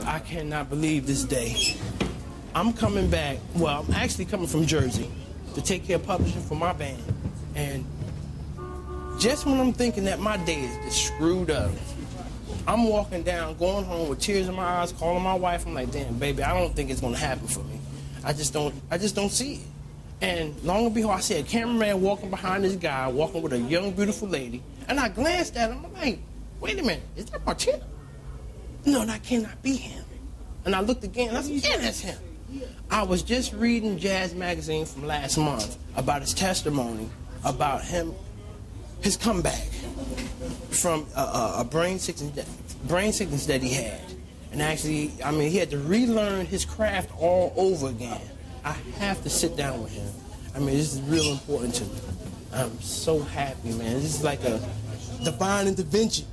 I cannot believe this day. I'm coming back, well, I'm actually coming from Jersey to take care of publishing for my band. And just when I'm thinking that my day is just screwed up, I'm walking down, going home with tears in my eyes, calling my wife. I'm like, damn, baby, I don't think it's gonna happen for me. I just don't see it. And long and behold, I see a cameraman walking behind this guy, walking with a young, beautiful lady. And I glanced at him, I'm like, wait a minute, is that Martino? No, that cannot be him. And I looked again, and I said, yeah, that's him. I was just reading Jazz Magazine from last month about his testimony, about his comeback from a brain sickness that he had. And actually, I mean, he had to relearn his craft all over again. I have to sit down with him. I mean, this is real important to me. I'm so happy, man. This is like a divine intervention.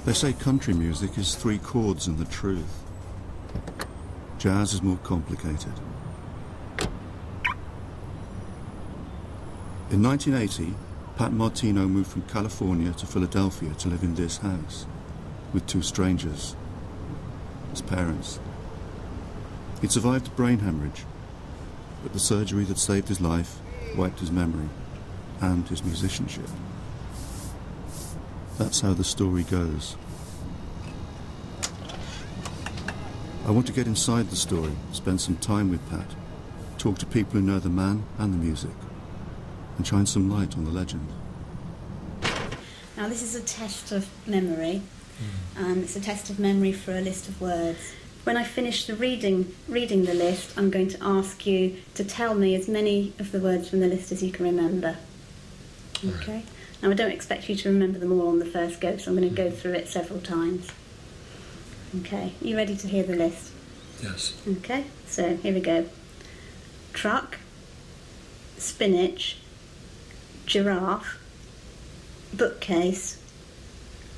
They say country music is 3 chords and the truth. Jazz is more complicated. In 1980, Pat Martino moved from California to Philadelphia to live in this house with 2 strangers, his parents. He'd survived a brain hemorrhage, but the surgery that saved his life wiped his memory and his musicianship. That's how the story goes. I want to get inside the story, spend some time with Pat, talk to people who know the man and the music, and shine some light on the legend. Now this is a test of memory. It's a test of memory for a list of words. When I finish reading the list, I'm going to ask you to tell me as many of the words from the list as you can remember. Okay? Now I don't expect you to remember them all on the first go, so I'm going to go through it several times. Okay, you ready to hear the list? Yes. Okay, so here we go. Truck, spinach, giraffe, bookcase,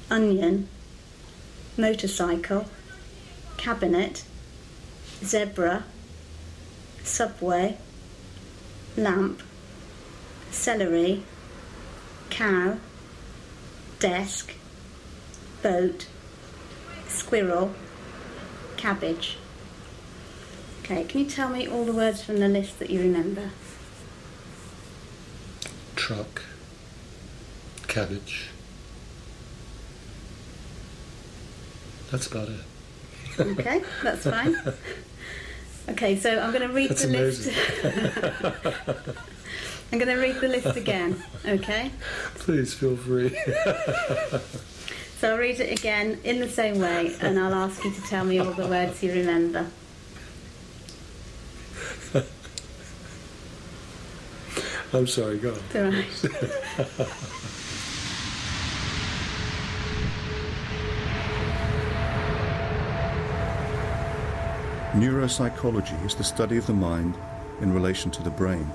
onion, motorcycle, cabinet, zebra, subway, lamp, celery, cow, desk, boat, squirrel, cabbage. Okay, can you tell me all the words from the list that you remember? Truck, cabbage. That's about it. Okay, that's fine. Okay, so I'm going to read the list. I'm going to read the list again, okay? Please feel free. So I'll read it again in the same way, and I'll ask you to tell me all the words you remember. I'm sorry, go on. It's all right. Neuropsychology is the study of the mind in relation to the brain.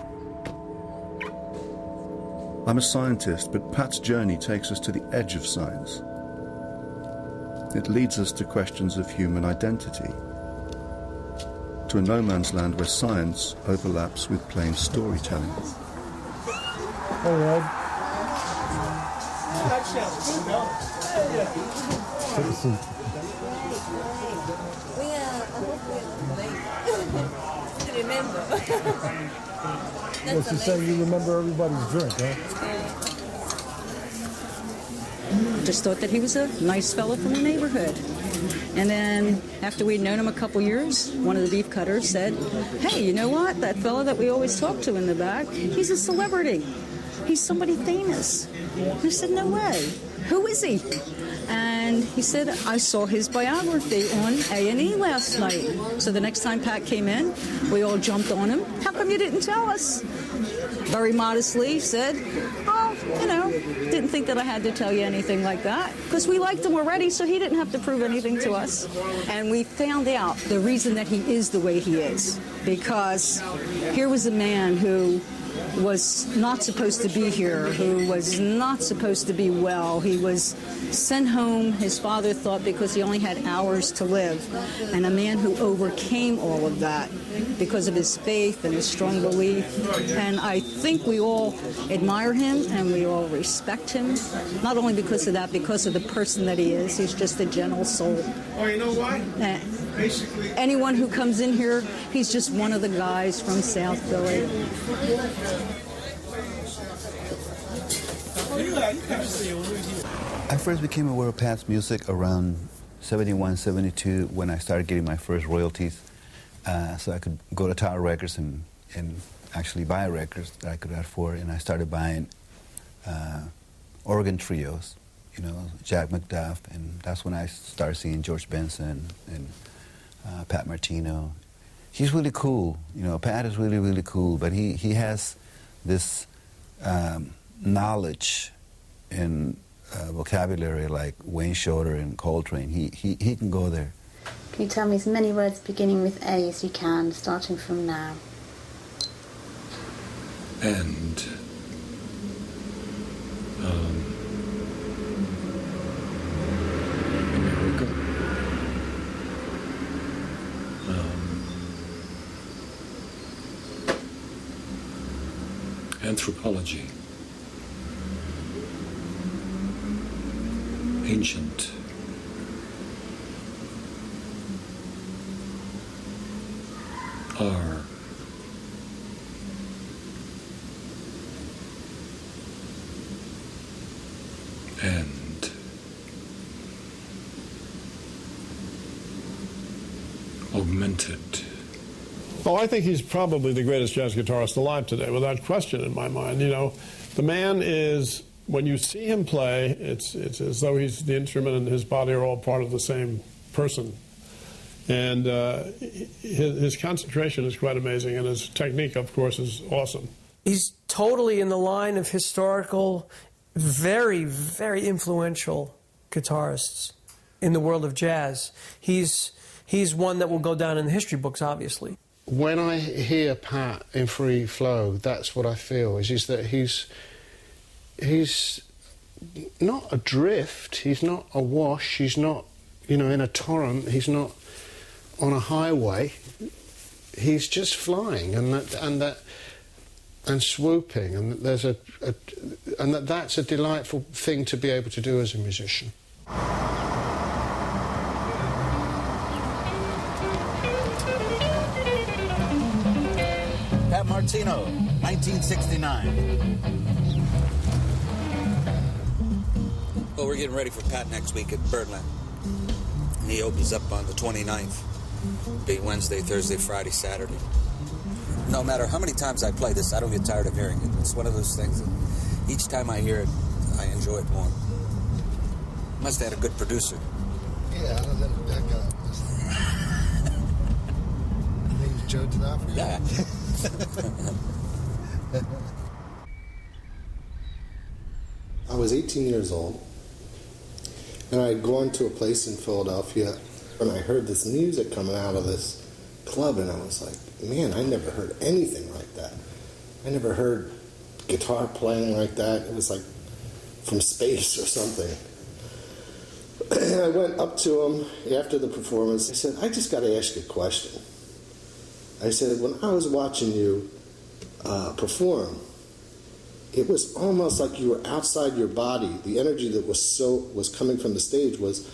I'm a scientist, but Pat's journey takes us to the edge of science. It leads us to questions of human identity, to a no-man's land where science overlaps with plain storytelling. All right. Take a seat. Remember. Yes, you say you remember everybody's drink, huh? Just thought that he was a nice fellow from the neighborhood. And then after we'd known him a couple years, one of the beef cutters said, "Hey, you know what? That fellow that we always talk to in the back, he's a celebrity. He's somebody famous." I said, "No way. Who is he?" And he said, "I saw his biography on A&E last night." So the next time Pat came in, we all jumped on him. "How come you didn't tell us?" Very modestly said, "Oh, you know, didn't think that I had to tell you anything like that." Because we liked him already, so he didn't have to prove anything to us. And we found out the reason that he is the way he is. Because here was a man who was not supposed to be here, who was not supposed to be well. He was sent home, his father thought, because he only had hours to live. And a man who overcame all of that because of his faith and his strong belief. And I think we all admire him and we all respect him, not only because of that, because of the person that he is. He's just a gentle soul. Oh, you know why? Basically, anyone who comes in here, he's just one of the guys from South Philly. I first became aware of Pat's music around 71, 72 when I started getting my first royalties. So I could go to Tower Records and actually buy records that I could afford, and I started buying organ trios, you know, Jack McDuff, and that's when I started seeing George Benson and Pat Martino. He's really cool, you know, Pat is really, really cool, but he has this knowledge and vocabulary like Wayne Shorter and Coltrane. He can go there. Can you tell me as many words beginning with A as you can, starting from now? And America. Anthropology. Ancient. R. And augmented. Oh, I think he's probably the greatest jazz guitarist alive today, without question in my mind. You know, the man is, when you see him play, it's as though he's the instrument and his body are all part of the same person. And his concentration is quite amazing, and his technique, of course, is awesome. He's totally in the line of historical, very, very influential guitarists in the world of jazz. He's one that will go down in the history books, obviously. When I hear Pat in Free Flow, that's what I feel, is that he's not adrift, he's not awash, he's not, you know, in a torrent, he's not on a highway, he's just flying, and swooping, and there's that's a delightful thing to be able to do as a musician. Pat Martino, 1969. Well, we're getting ready for Pat next week at Birdland. And he opens up on the 29th. It'll be Wednesday, Thursday, Friday, Saturday. No matter how many times I play this, I don't get tired of hearing it. It's one of those things that each time I hear it, I enjoy it more. Must have had a good producer. Yeah, that guy. His name's Joe D'Onofrio. Yeah. I was 18 years old, and I had gone to a place in Philadelphia, and I heard this music coming out of this club, and I was like, man, I never heard anything like that. I never heard guitar playing like that. It was like from space or something. And I went up to him after the performance. I said, I just got to ask you a question. I said, when I was watching you perform, it was almost like you were outside your body. The energy that was coming from the stage was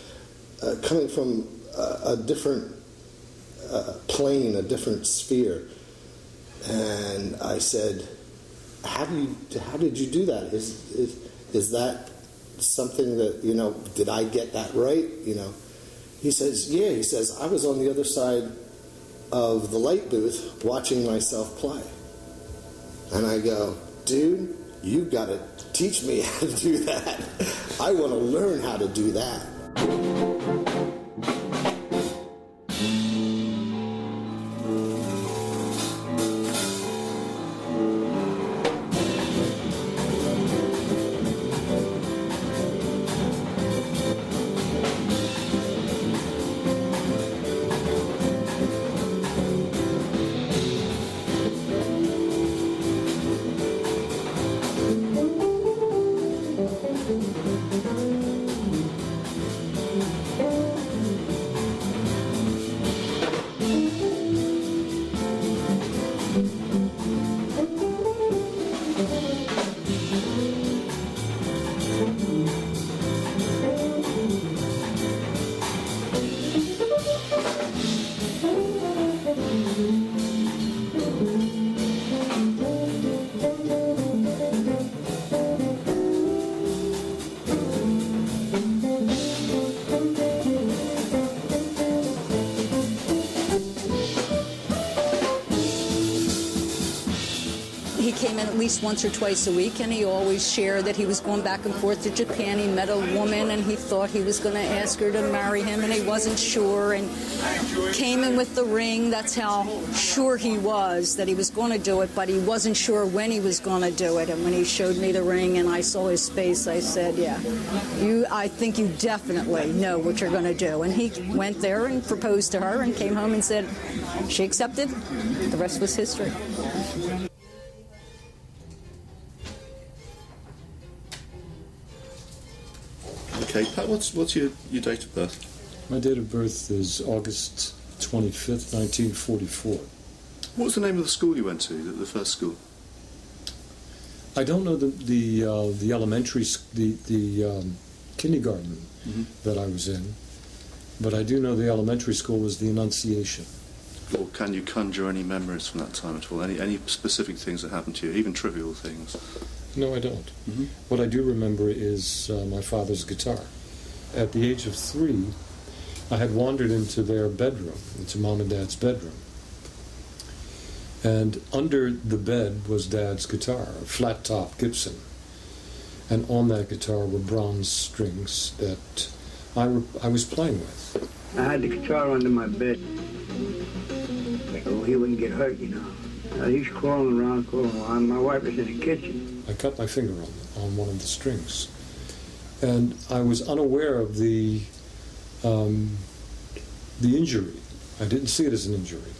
coming from a different plane, a different sphere. And I said, how did you do that? Is that something that, did I get that right? He says, yeah. He says, I was on the other side of the light booth watching myself play. And I go, dude, you've got to teach me how to do that. I want to learn how to do that. At least once or twice a week, and he always shared that he was going back and forth to Japan. He met a woman and he thought he was going to ask her to marry him, and he wasn't sure, and came in with the ring. That's how sure he was that he was going to do it, but he wasn't sure when he was going to do it. And when he showed me the ring and I saw his face, I said, yeah, I think you definitely know what you're going to do. And he went there and proposed to her and came home and said she accepted. The rest was history. Okay, Pat, what's your date of birth? My date of birth is August 25th, 1944. What was the name of the school you went to, the first school? I don't know the elementary, the kindergarten that I was in, but I do know the elementary school was the Annunciation. Or can you conjure any memories from that time at all? Any specific things that happened to you, even trivial things? No, I don't. What I do remember is my father's guitar. At the age of 3, I had wandered into their bedroom, into Mom and Dad's bedroom. And under the bed was Dad's guitar, a flat-top Gibson. And on that guitar were bronze strings that I was playing with. I had the guitar under my bed, so he wouldn't get hurt, He's crawling around. My wife was in the kitchen. I cut my finger on one of the strings. And I was unaware of the injury. I didn't see it as an injury.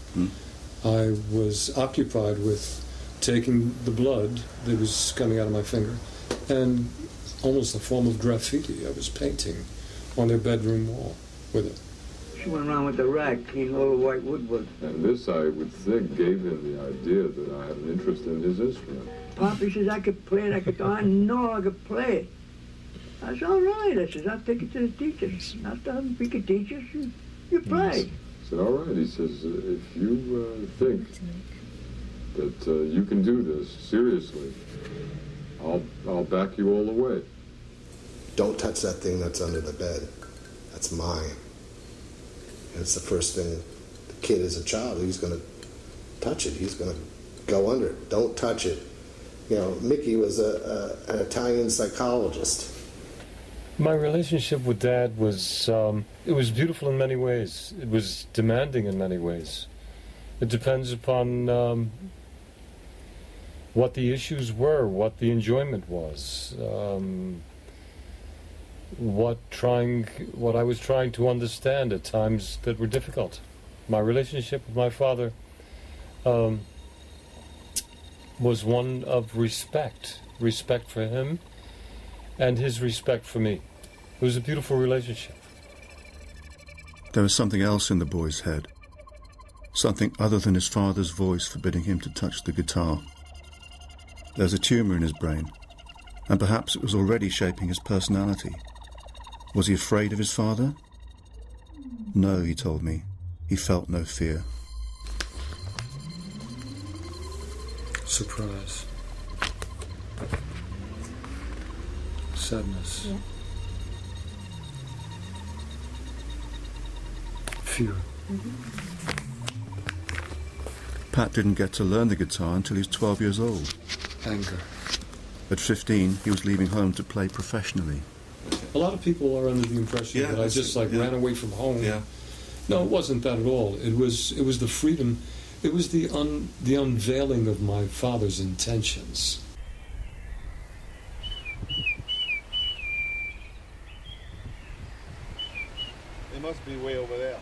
I was occupied with taking the blood that was coming out of my finger and almost a form of graffiti I was painting on their bedroom wall with it. She went around with a rag, cleaning all the white woodwork. And this, I would think, gave him the idea that I had an interest in his instrument. Poppy says I could play that guitar. I know I could play it. I said, all right. I said, I'll take it to the teachers. I thought if we could teach us, you play. I said, all right. He says, if you think that you can do this seriously, I'll back you all the way. Don't touch that thing that's under the bed. That's mine. And it's the first thing, the kid as a child, he's going to touch it. He's going to go under it. Don't touch it. Mickey was an Italian psychologist. My relationship with Dad was, it was beautiful in many ways. It was demanding in many ways. It depends upon what the issues were, what the enjoyment was, what I was trying to understand at times that were difficult. My relationship with my father was one of respect for him and his respect for me. It was a beautiful relationship. There was something else in the boy's head, something other than his father's voice forbidding him to touch the guitar. There's a tumour in his brain, and perhaps it was already shaping his personality. Was he afraid of his father? No, he told me. He felt no fear. Surprise. Sadness. Yeah. Fear. Pat didn't get to learn the guitar until he was 12 years old. Anger. At 15, he was leaving home to play professionally. A lot of people are under the impression that I just ran away from home. Yeah. No, it wasn't that at all. It was the freedom. It was the unveiling of my father's intentions. They must be way over there.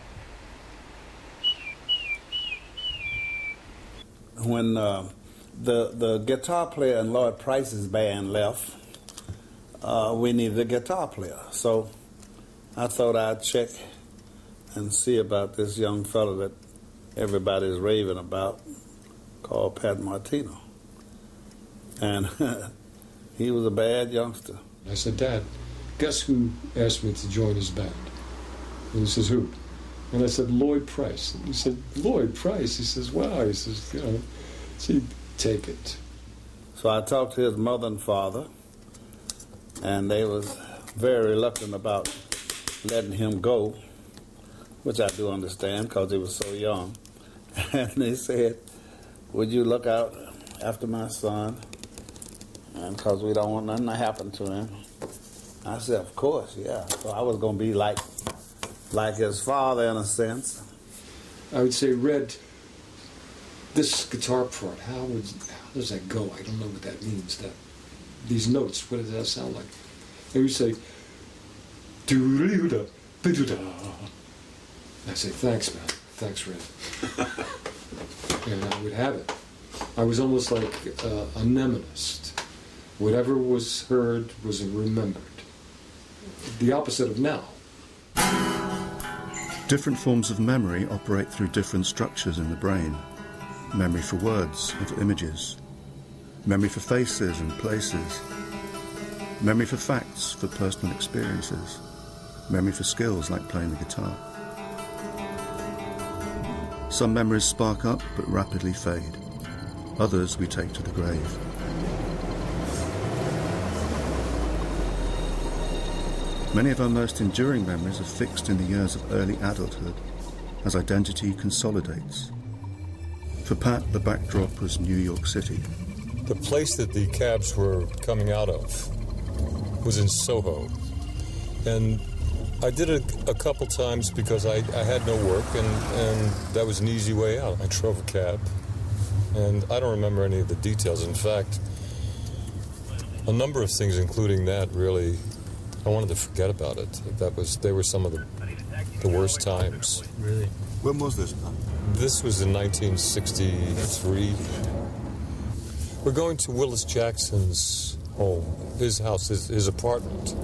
When the guitar player in Lloyd Price's band left, we needed a guitar player. So I thought I'd check and see about this young fellow that everybody's raving about, called Pat Martino. And he was a bad youngster. I said, Dad, guess who asked me to join his band? And he says, who? And I said, Lloyd Price. And he said, Lloyd Price? He says, wow. He says, gee, take it. So I talked to his mother and father, and they was very reluctant about letting him go, which I do understand because he was so young. And they said, would you look out after my son? And because we don't want nothing to happen to him. I said, of course, yeah. So I was going to be like his father in a sense. I would say, Red, this guitar part, how does that go? I don't know what that means. These notes, what does that sound like? They would say, doo-doo-da, ba-doo-da. I say, thanks, man. Thanks, Red. And I would have it. I was almost like a mnemonist. Whatever was heard was remembered. The opposite of now. Different forms of memory operate through different structures in the brain. Memory for words and for images. Memory for faces and places. Memory for facts, for personal experiences. Memory for skills like playing the guitar. Some memories spark up but rapidly fade. Others we take to the grave. Many of our most enduring memories are fixed in the years of early adulthood as identity consolidates. For Pat, the backdrop was New York City. The place that the cabs were coming out of was in Soho. And I did it a couple times because I had no work, and that was an easy way out. I drove a cab, and I don't remember any of the details. In fact, a number of things, including that, really, I wanted to forget about it. They were some of the worst times. Really? When was this? This was in 1963. We're going to Willis Jackson's home, his house, his apartment.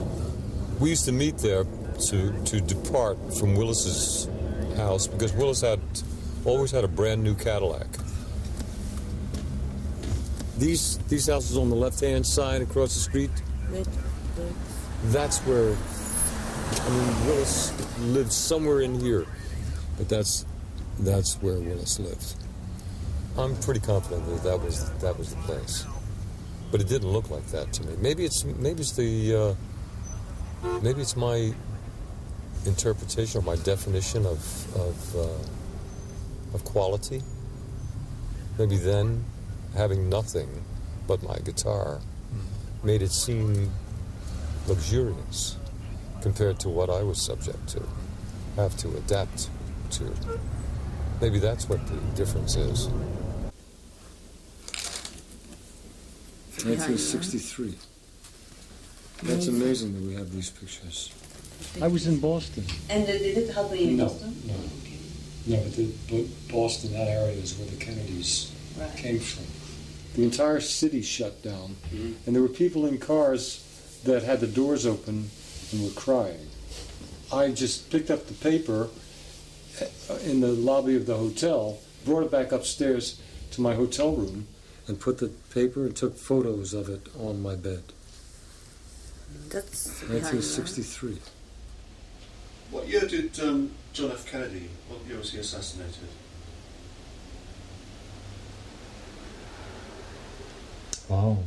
We used to meet there to depart from Willis's house because Willis always had a brand new Cadillac. These houses on the left-hand side across the street, that's where, Willis lived somewhere in here, but that's where Willis lived. I'm pretty confident that was the place, but it didn't look like that to me. Maybe it's my interpretation or my definition of quality. Maybe then, having nothing but my guitar made it seem luxurious compared to what I was subject to, have to adapt to. Maybe that's what the difference is. 1963. That's amazing that we have these pictures. I was in Boston. And did it help you in Boston? No, but Boston, that area is where the Kennedys came from. the entire city shut down, and there were people in cars that had the doors open and were crying. I just picked up the paper in the lobby of the hotel, brought it back upstairs to my hotel room, and put the paper and took photos of it on my bed. That's 1963. What year did John F. Kennedy, what year was he assassinated? Wow.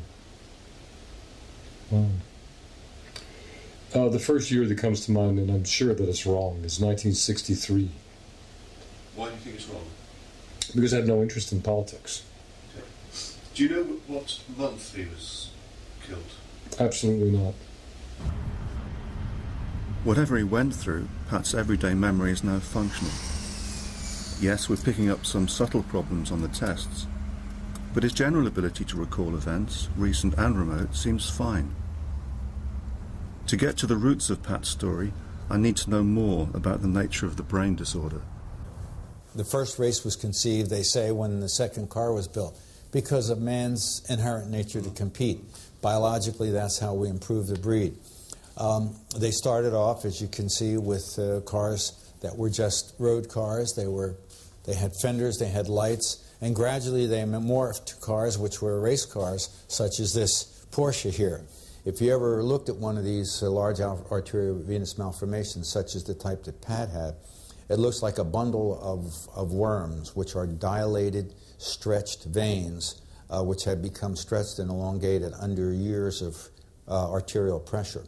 The first year that comes to mind, and I'm sure that it's wrong, is 1963. Why do you think it's wrong? Because I have no interest in politics. Okay. Do you know what month he was killed? Absolutely not. Whatever he went through, Pat's everyday memory is now functional. Yes, we're picking up some subtle problems on the tests, but his general ability to recall events, recent and remote, seems fine. To get to the roots of Pat's story, I need to know more about the nature of the brain disorder. The first race was conceived, they say, when the second car was built, because of man's inherent nature to compete. Biologically, that's how we improve the breed. They started off, as you can see, with cars that were just road cars. They had fenders, they had lights, and gradually they morphed to cars which were race cars, such as this Porsche here. If you ever looked at one of these large arteriovenous malformations, such as the type that Pat had, it looks like a bundle of worms, which are dilated, stretched veins, which have become stretched and elongated under years of arterial pressure.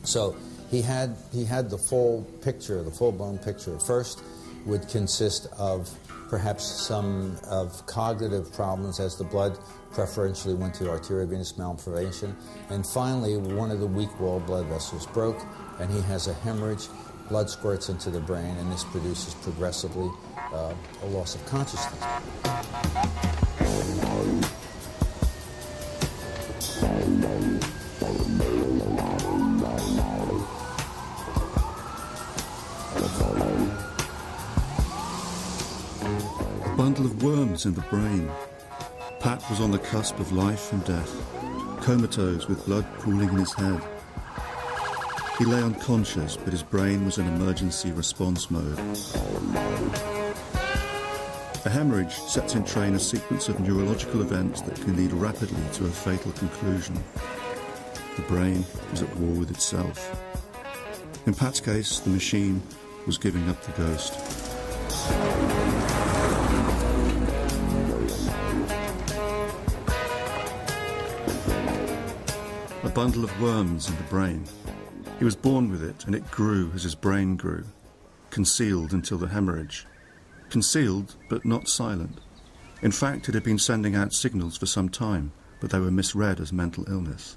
So he had the full picture, the full-blown picture. First would consist of perhaps some of cognitive problems as the blood preferentially went to arteriovenous malformation. And finally, one of the weak-walled blood vessels broke, and he has a hemorrhage. Blood squirts into the brain, and this produces progressively a loss of consciousness. A bundle of worms in the brain. Pat was on the cusp of life and death, comatose with blood pooling in his head. He lay unconscious, but his brain was in emergency response mode. A hemorrhage sets in train a sequence of neurological events that can lead rapidly to a fatal conclusion. The brain is at war with itself. In Pat's case, the machine was giving up the ghost. A bundle of worms in the brain. He was born with it, and it grew as his brain grew, concealed until the hemorrhage. Concealed, but not silent. In fact, it had been sending out signals for some time, but they were misread as mental illness.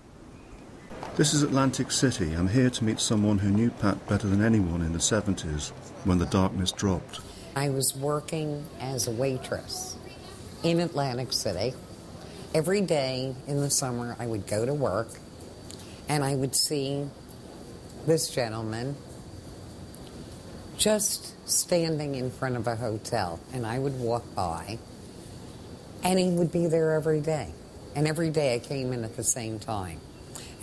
This is Atlantic City. I'm here to meet someone who knew Pat better than anyone in the 70s, when the darkness dropped. I was working as a waitress in Atlantic City. Every day in the summer, I would go to work, and I would see this gentleman just standing in front of a hotel, and I would walk by, and he would be there every day. And every day I came in at the same time.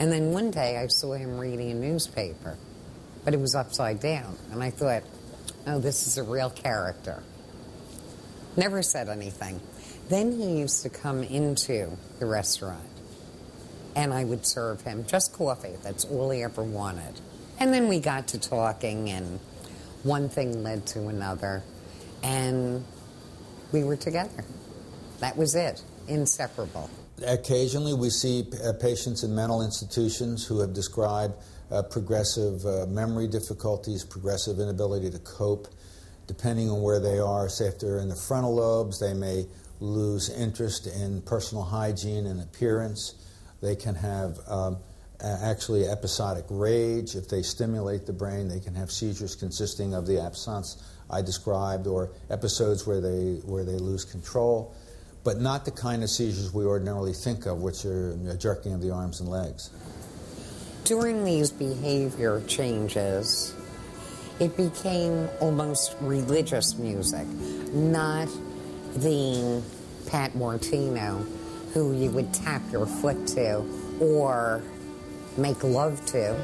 And then one day I saw him reading a newspaper, but it was upside down. And I thought, oh, this is a real character. Never said anything. Then he used to come into the restaurant, and I would serve him just coffee. That's all he ever wanted. And then we got to talking, and one thing led to another, and we were together. That was it, inseparable. Occasionally we see patients in mental institutions who have described progressive memory difficulties, progressive inability to cope. Depending on where they are, say if they're in the frontal lobes, they may lose interest in personal hygiene and appearance. They can have actually episodic rage. If they stimulate the brain, they can have seizures consisting of the absence I described, or episodes where they lose control, but not the kind of seizures we ordinarily think of, which are jerking of the arms and legs. During these behavior changes, it became almost religious music, not the Pat Martino who you would tap your foot to or make love to.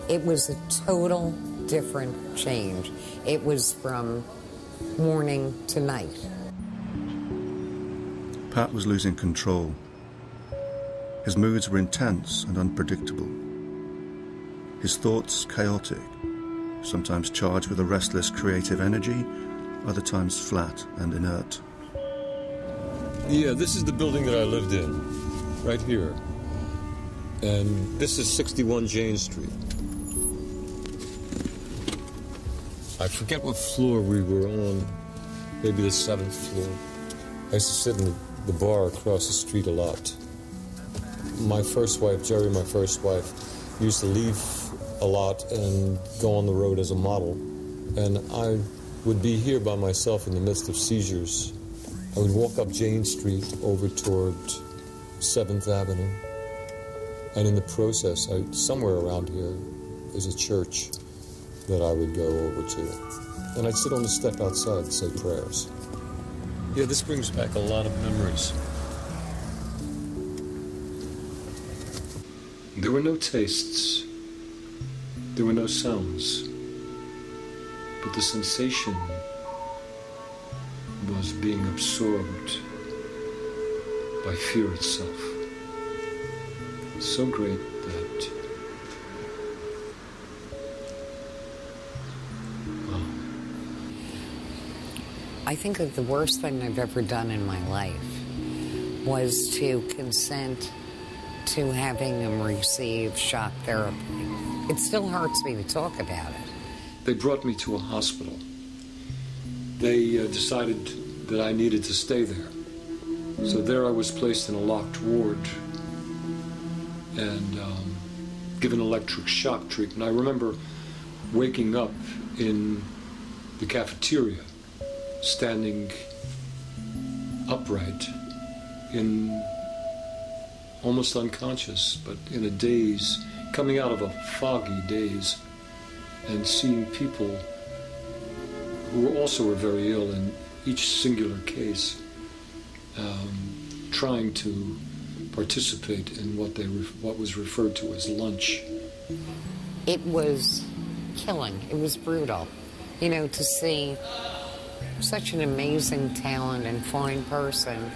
It was a total different change. It was from morning to night. Pat was losing control. His moods were intense and unpredictable. His thoughts chaotic, sometimes charged with a restless creative energy, other times flat and inert. Yeah, this is the building that I lived in, right here. And this is 61 Jane Street. I forget what floor we were on, maybe the 7th floor. I used to sit in the bar across the street a lot. My first wife, Jerry, my first wife, used to leave a lot and go on the road as a model. And I would be here by myself in the midst of seizures. I would walk up Jane Street over toward 7th Avenue. And in the process, somewhere around here is a church that I would go over to. And I'd sit on the step outside and say prayers. Yeah, this brings back a lot of memories. There were no tastes. There were no sounds. But the sensation was being absorbed by fear itself. So great that I think that the worst thing I've ever done in my life was to consent to having him receive shock therapy. It still hurts me to talk about it. they brought me to a hospital. They decided that I needed to stay there. So there I was placed in a locked ward and given electric shock treatment. I remember waking up in the cafeteria, standing upright, almost unconscious, but in a daze, coming out of a foggy daze, and seeing people who also were very ill in each singular case, trying to participate in what was referred to as lunch. It was killing. It was brutal. You know, to see such an amazing talent and fine person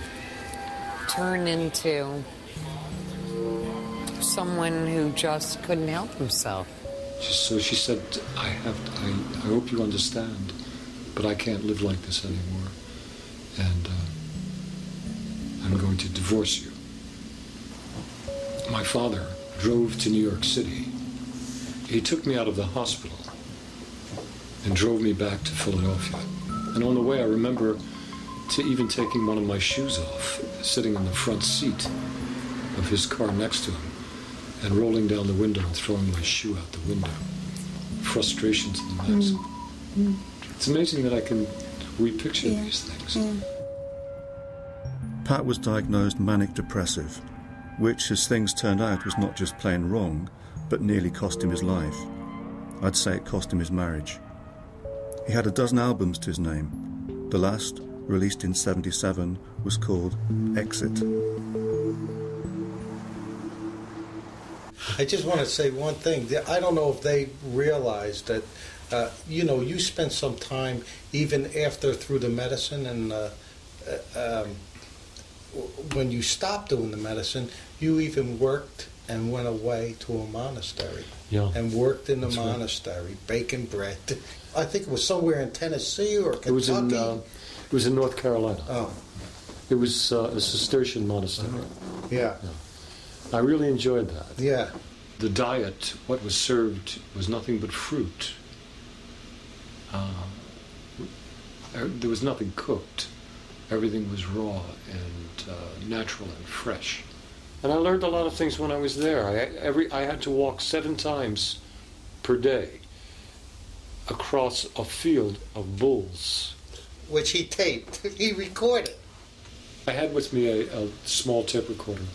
turn into someone who just couldn't help himself. So she said, I hope you understand, but I can't live like this anymore, and I'm going to divorce you. My father drove to New York City. He took me out of the hospital and drove me back to Philadelphia. And on the way, I remember even taking one of my shoes off, sitting in the front seat of his car next to him, and rolling down the window and throwing my shoe out the window. Frustration to the max. It's amazing that I can repicture these things. Pat was diagnosed manic depressive, which, as things turned out, was not just plain wrong, but nearly cost him his life. I'd say it cost him his marriage. He had a dozen albums to his name. The last, released in '77, was called Exit. I just want to say one thing. I don't know if they realize that, you spent some time, even after through the medicine, and when you stopped doing the medicine, you even worked and went away to a monastery. Yeah. And worked in the That's monastery, right. Baking bread. I think it was somewhere in Tennessee or Kentucky. It was in North Carolina. Oh. It was a Cistercian monastery. Yeah. I really enjoyed that. Yeah. The diet, what was served, was nothing but fruit. There was nothing cooked. Everything was raw and natural and fresh. And I learned a lot of things when I was there. I had to walk 7 times per day across a field of bulls. Which he taped. He recorded. I had with me a small tape recorder.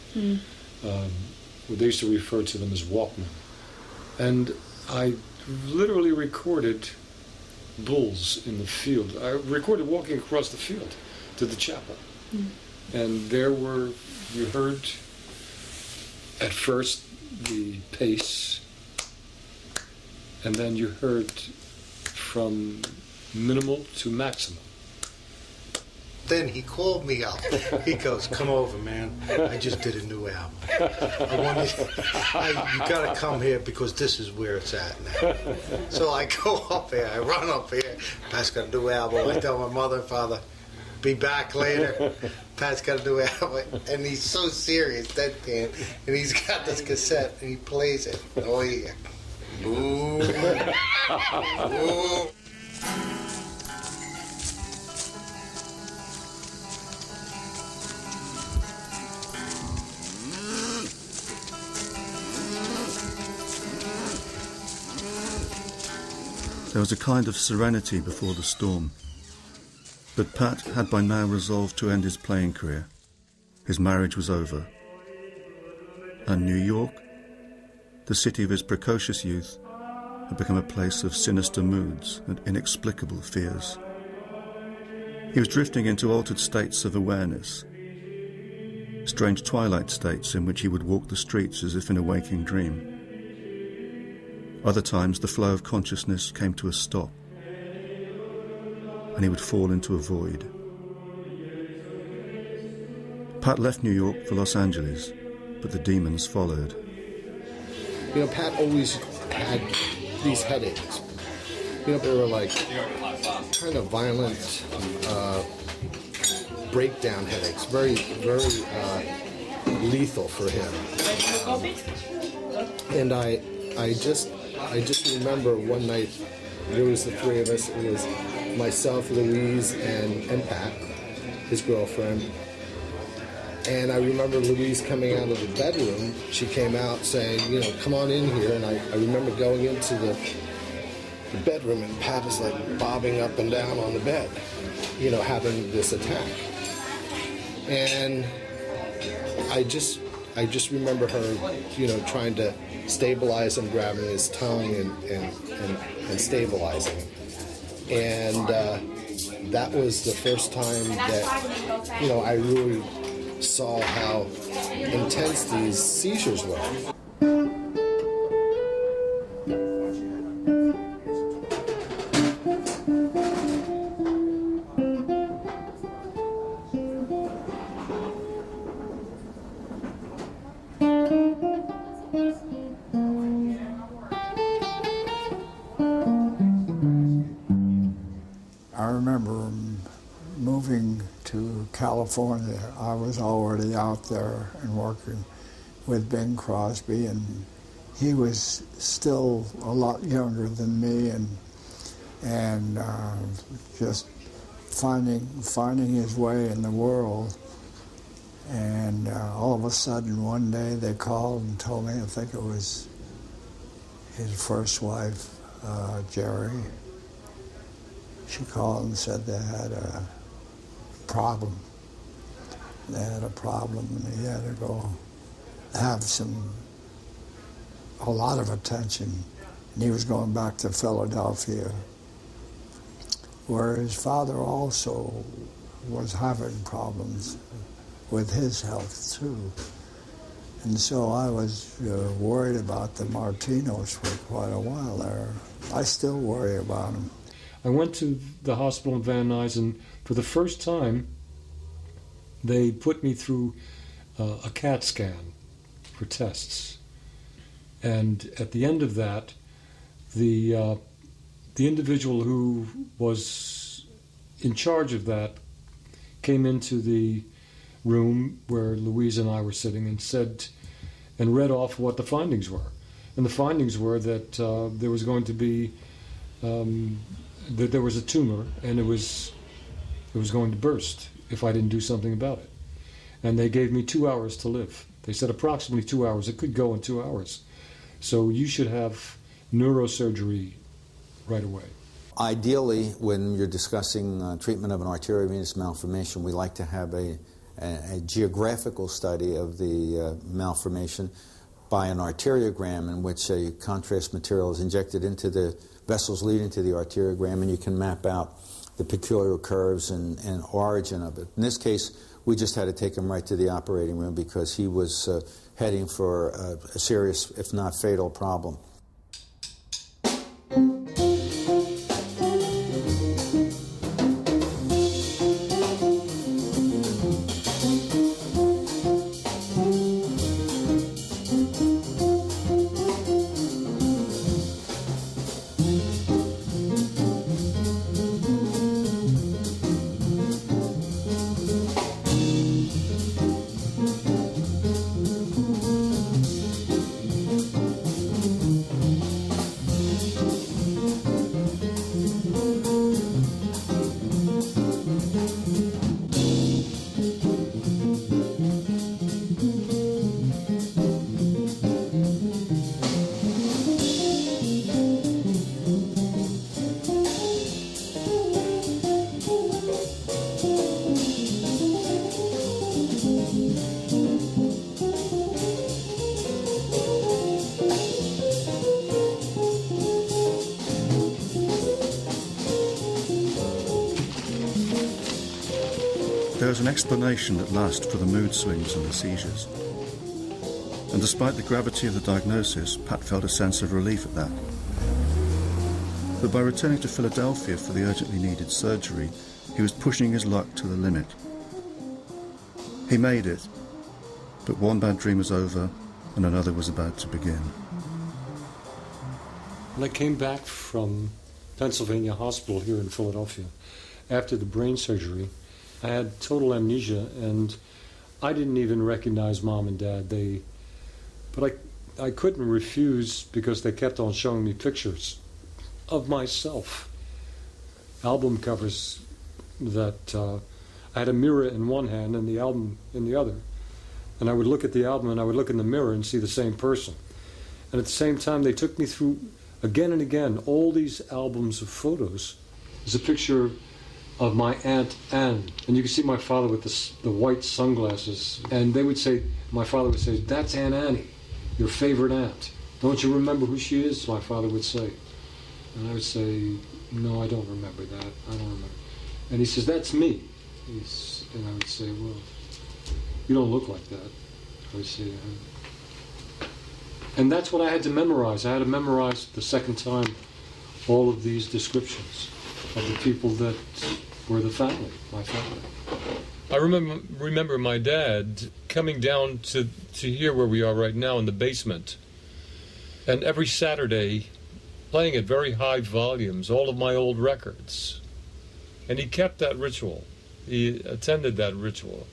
They used to refer to them as Walkman. And I literally recorded bulls in the field. I recorded walking across the field to the chapel. And you heard at first the pace, and then you heard from minimal to maximum. Then he called me up. He goes, "Come over, man. I just did a new album. You got to come here because this is where it's at now." So I go up here. I run up here. Pat's got a new album. I tell my mother and father, "Be back later. Pat's got a new album." And he's so serious, deadpan. And he's got this cassette and he plays it. Oh, yeah. Ooh. Ooh. There was a kind of serenity before the storm. But Pat had by now resolved to end his playing career. His marriage was over. And New York, the city of his precocious youth, had become a place of sinister moods and inexplicable fears. He was drifting into altered states of awareness, strange twilight states in which he would walk the streets as if in a waking dream. Other times the flow of consciousness came to a stop, and he would fall into a void. Pat left New York for Los Angeles, but the demons followed. You know, Pat always had these headaches. You know, they were like kind of violent breakdown headaches, very, very lethal for him. And I just remember one night, there was the three of us. It was myself, Louise, and Pat, his girlfriend. And I remember Louise coming out of the bedroom. She came out saying, you know, "Come on in here." And I remember going into the bedroom, and Pat is like bobbing up and down on the bed, you know, having this attack. And I just remember her, you know, trying to stabilize him, grabbing his tongue and stabilizing him. And that was the first time that, you know, I really saw how intense these seizures were. I remember moving to California. I was already out there and working with Bing Crosby, and he was still a lot younger than me, and just finding his way in the world. And all of a sudden, one day they called and told me, I think it was his first wife, Jerry. She called and said they had a problem. They had a problem, and he had to go have a lot of attention. And he was going back to Philadelphia, where his father also was having problems with his health too. And so I was worried about the Martinos for quite a while there. I still worry about them. I went to the hospital in Van Nuys, and for the first time, they put me through a CAT scan for tests. And at the end of that, the individual who was in charge of that came into the room where Louise and I were sitting and read off what the findings were. And the findings were that there was going to be that there was a tumor, and it was going to burst if I didn't do something about it. And they gave me 2 hours to live. They said approximately 2 hours. It could go in 2 hours. So you should have neurosurgery right away. Ideally, when you're discussing treatment of an arteriovenous malformation, we like to have a geographical study of the malformation by an arteriogram, in which a contrast material is injected into the vessels leading to the arteriogram, and you can map out the peculiar curves and origin of it. In this case, we just had to take him right to the operating room because he was heading for a serious, if not fatal, problem. There is an explanation at last for the mood swings and the seizures. And despite the gravity of the diagnosis, Pat felt a sense of relief at that. But by returning to Philadelphia for the urgently needed surgery, he was pushing his luck to the limit. He made it, but one bad dream was over and another was about to begin. When I came back from Pennsylvania Hospital here in Philadelphia, after the brain surgery, I had total amnesia, and I didn't even recognize Mom and Dad. But I couldn't refuse because they kept on showing me pictures of myself. Album covers that I had a mirror in one hand and the album in the other. And I would look at the album and I would look in the mirror and see the same person. And at the same time, they took me through, again and again, all these albums of photos. There's a picture of my Aunt Anne, and you can see my father with the white sunglasses, and they would say, my father would say, "That's Aunt Annie, your favorite aunt. Don't you remember who she is?" My father would say. And I would say, "No, I don't remember that, I don't remember." And he says, "That's me." And I would say, "Well, you don't look like that." I would say, and that's what I had to memorize. I had to memorize the second time all of these descriptions of the people that were the family, my family. I remember my dad coming down to here where we are right now in the basement, and every Saturday playing at very high volumes all of my old records. And he kept that ritual. He attended that ritual.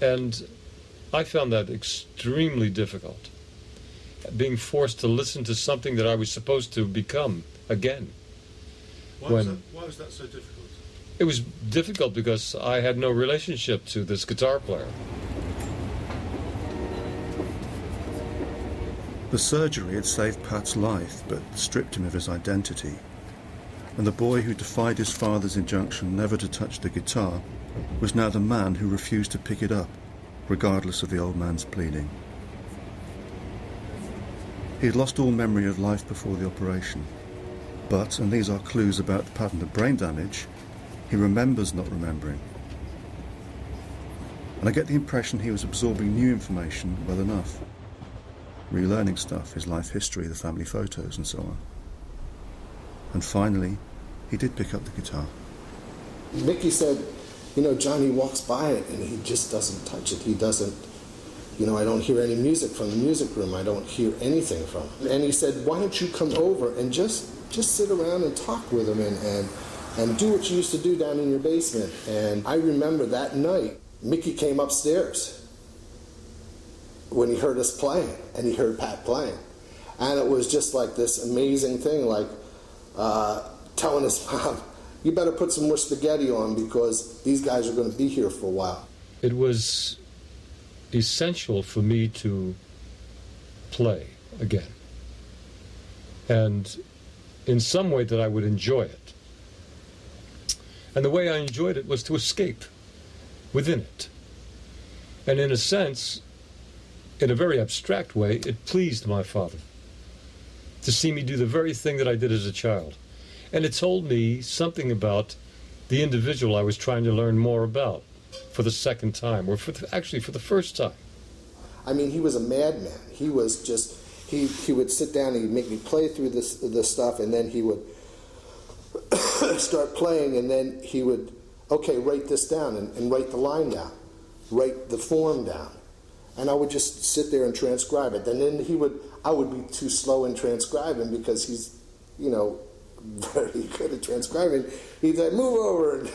And I found that extremely difficult, being forced to listen to something that I was supposed to become again. Why was that so difficult? It was difficult because I had no relationship to this guitar player. The surgery had saved Pat's life, but stripped him of his identity. And the boy who defied his father's injunction never to touch the guitar was now the man who refused to pick it up, regardless of the old man's pleading. He had lost all memory of life before the operation. But, and these are clues about the pattern of brain damage, he remembers not remembering. And I get the impression he was absorbing new information well enough. Relearning stuff, his life history, the family photos, and so on. And finally, he did pick up the guitar. Mickey said, "You know, Johnny walks by it and he just doesn't touch it. He doesn't, you know, I don't hear any music from the music room. I don't hear anything from him." And he said, "Why don't you come over and just sit around and talk with him and do what you used to do down in your basement." And I remember that night, Mickey came upstairs when he heard us playing, and he heard Pat playing. And it was just like this amazing thing, like telling his mom, "You better put some more spaghetti on because these guys are going to be here for a while." It was essential for me to play again. And in some way that I would enjoy it. And the way I enjoyed it was to escape within it. And in a sense, in a very abstract way, it pleased my father to see me do the very thing that I did as a child. And it told me something about the individual I was trying to learn more about. for the second time, or actually for the first time? I mean, he was a madman. He was just, he would sit down and he'd make me play through this stuff, and then he would start playing, and then he would, okay, write this down, and write the line down, write the form down. And I would just sit there and transcribe it. And then I would be too slow in transcribing because he's, you know, very good at transcribing. He'd like, move over and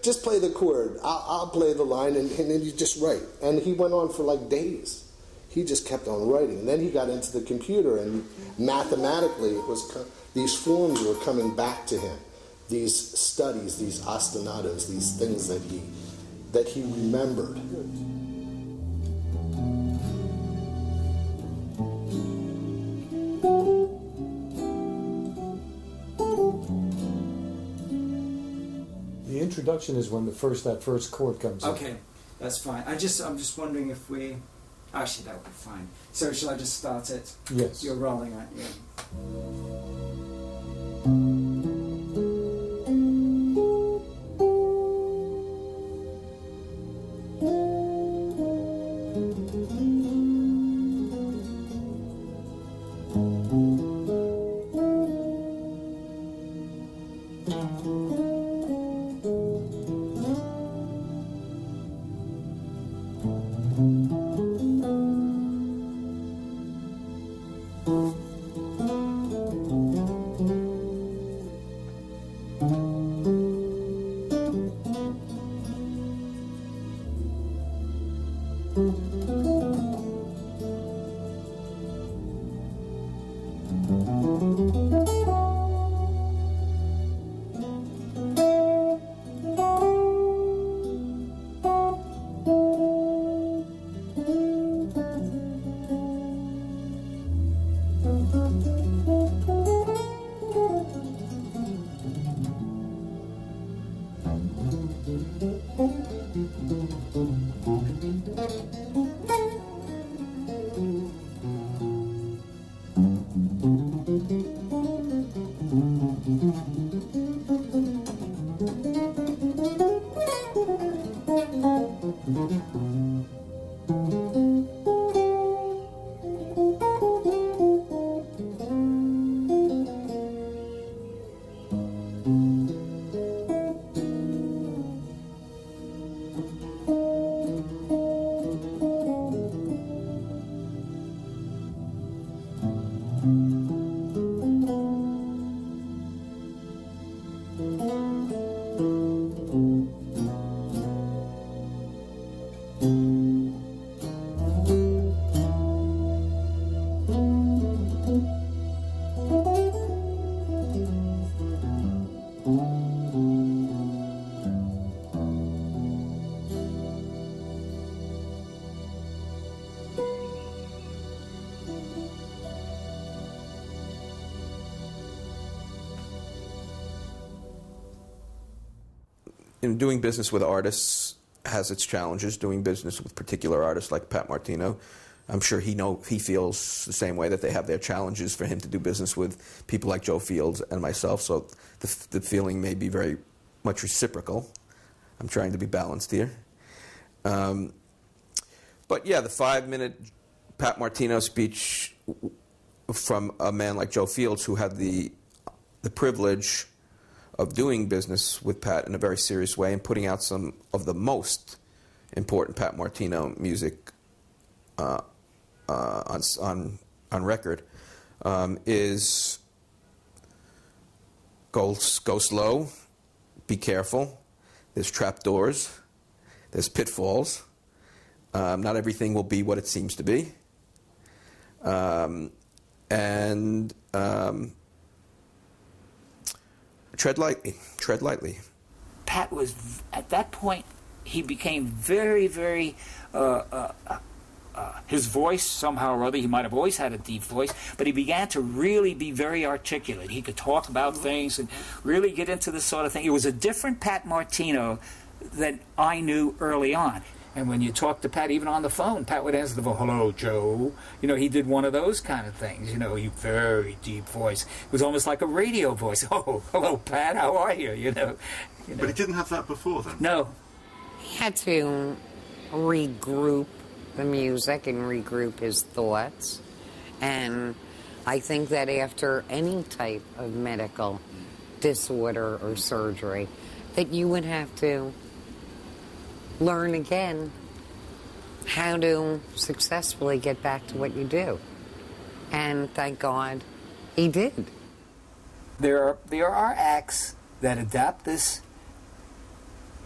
just play the chord. I'll play the line, and then you just write. And he went on for like days. He just kept on writing. And then he got into the computer, and mathematically these forms were coming back to him. These studies, these ostinatos, these things that he remembered. The introduction is when that first chord comes in. Okay, that's fine. I'm just wondering if we... Actually, that would be fine. So shall I just start it? Yes. You're rolling, aren't you? Doing business with artists has its challenges. Doing business with particular artists like Pat Martino, I'm sure he feels the same way, that they have their challenges for him to do business with people like Joe Fields and myself. So the feeling may be very much reciprocal. I'm trying to be balanced here. But yeah, the 5-minute Pat Martino speech from a man like Joe Fields, who had the privilege of doing business with Pat in a very serious way and putting out some of the most important Pat Martino music on record, is go slow, be careful. There's trapdoors, there's pitfalls. Not everything will be what it seems to be, and tread lightly, tread lightly. Pat was, at that point, he became very, very, his voice, somehow or other, he might have always had a deep voice, but he began to really be very articulate. He could talk about things and really get into this sort of thing. It was a different Pat Martino than I knew early on. And when you talk to Pat, even on the phone, Pat would answer the phone, "Hello, Joe." You know, he did one of those kind of things. You know, very deep voice. It was almost like a radio voice. "Oh, hello, Pat. How are you?" You know. But he didn't have that before then. No, had to regroup the music and regroup his thoughts. And I think that after any type of medical disorder or surgery, that you would have to learn again how to successfully get back to what you do. And thank God he did. There are acts that adapt this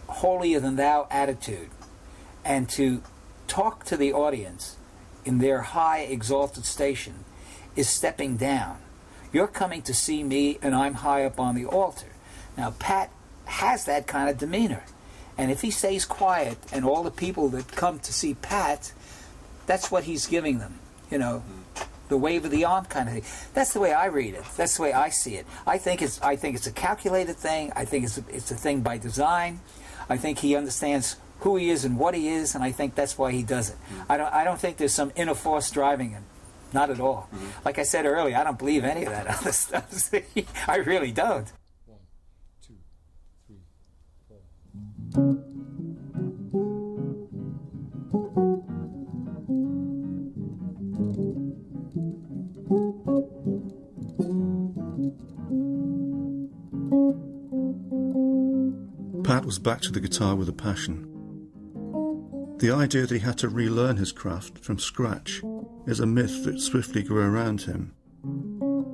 holier-than-thou attitude, and to talk to the audience in their high, exalted station is stepping down. You're coming to see me, and I'm high up on the altar. Now, Pat has that kind of demeanor. And if he stays quiet, and all the people that come to see Pat, that's what he's giving them, you know, the wave of the arm kind of thing. That's the way I read it. That's the way I see it. I think it's a calculated thing. I think it's a thing by design. I think he understands who he is and what he is, and I think that's why he does it. I don't think there's some inner force driving him. Not at all. Like I said earlier, I don't believe any of that other stuff. I really don't. 1, 2, 3, 4. Pat was back to the guitar with a passion. The idea that he had to relearn his craft from scratch is a myth that swiftly grew around him.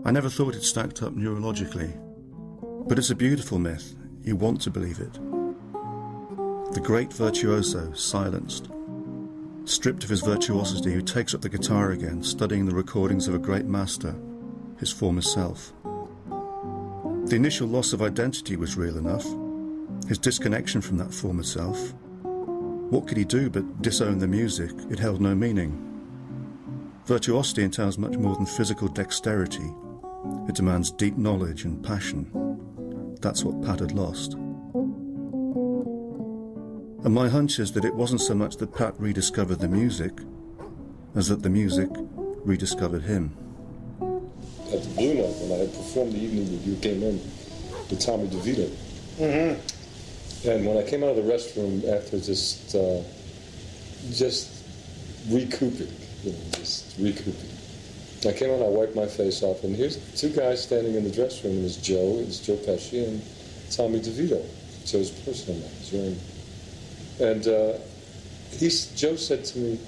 I never thought it stacked up neurologically, but it's a beautiful myth. You want to believe it. The great virtuoso silenced, stripped of his virtuosity, who takes up the guitar again, studying the recordings of a great master, his former self. The initial loss of identity was real enough, his disconnection from that former self. What could he do but disown the music? It held no meaning. Virtuosity entails much more than physical dexterity. It demands deep knowledge and passion. That's what Pat had lost. And my hunch is that it wasn't so much that Pat rediscovered the music as that the music rediscovered him. At the Blue Note, when I had performed the evening that you came in with Tommy DeVito. Mm-hmm. And when I came out of the restroom after just recouping, I came out, I wiped my face off, and here's two guys standing in the dressing room. It was Joe Pesci, and Tommy DeVito, Joe's personal manager. And Joe said to me,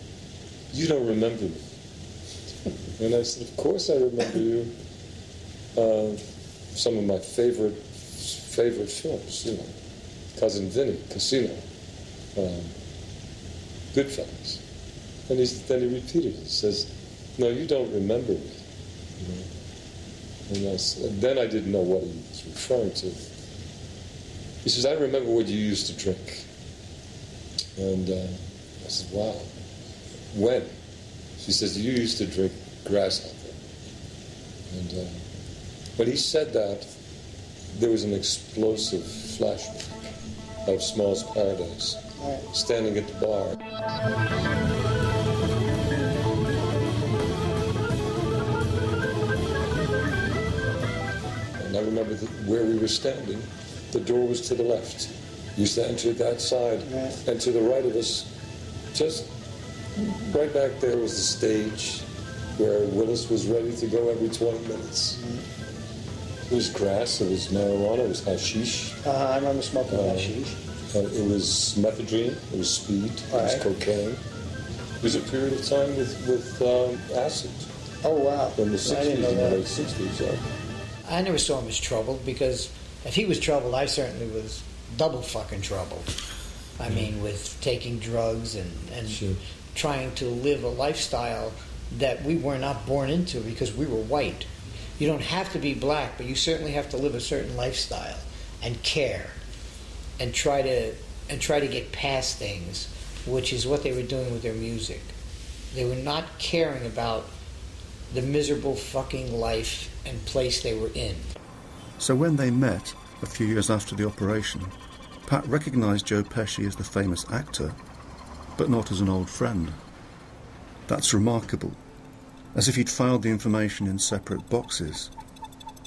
"You don't remember me." And I said, "Of course I remember you. Some of my favorite films, you know. Cousin Vinny, Casino, Goodfellas." And then he repeated it. He says, "No, you don't remember me." You know? And then I didn't know what he was referring to. He says, "I remember what you used to drink." And I said, "Wow, when?" She says, "You used to drink Grasshopper." And when he said that, there was an explosive flashback of Small's Paradise, standing at the bar. And I remember where we were standing, the door was to the left. You used to enter that side, and to the right of us, just right back there was the stage where Willis was ready to go every 20 minutes. It was grass, it was marijuana, it was hashish. I remember smoking hashish. It was methadone, it was speed, it was cocaine. It was a period of time with acid. Oh, wow. In the 60s and the late 60s. I never saw him as troubled, because if he was troubled, I certainly was double fucking troubled. I mean, with taking drugs and trying to live a lifestyle that we were not born into because we were white. You don't have to be black, but you certainly have to live a certain lifestyle and care and try to get past things, which is what they were doing with their music. They were not caring about the miserable fucking life and place they were in. So when they met a few years after the operation, Pat recognised Joe Pesci as the famous actor, but not as an old friend. That's remarkable, as if he'd filed the information in separate boxes.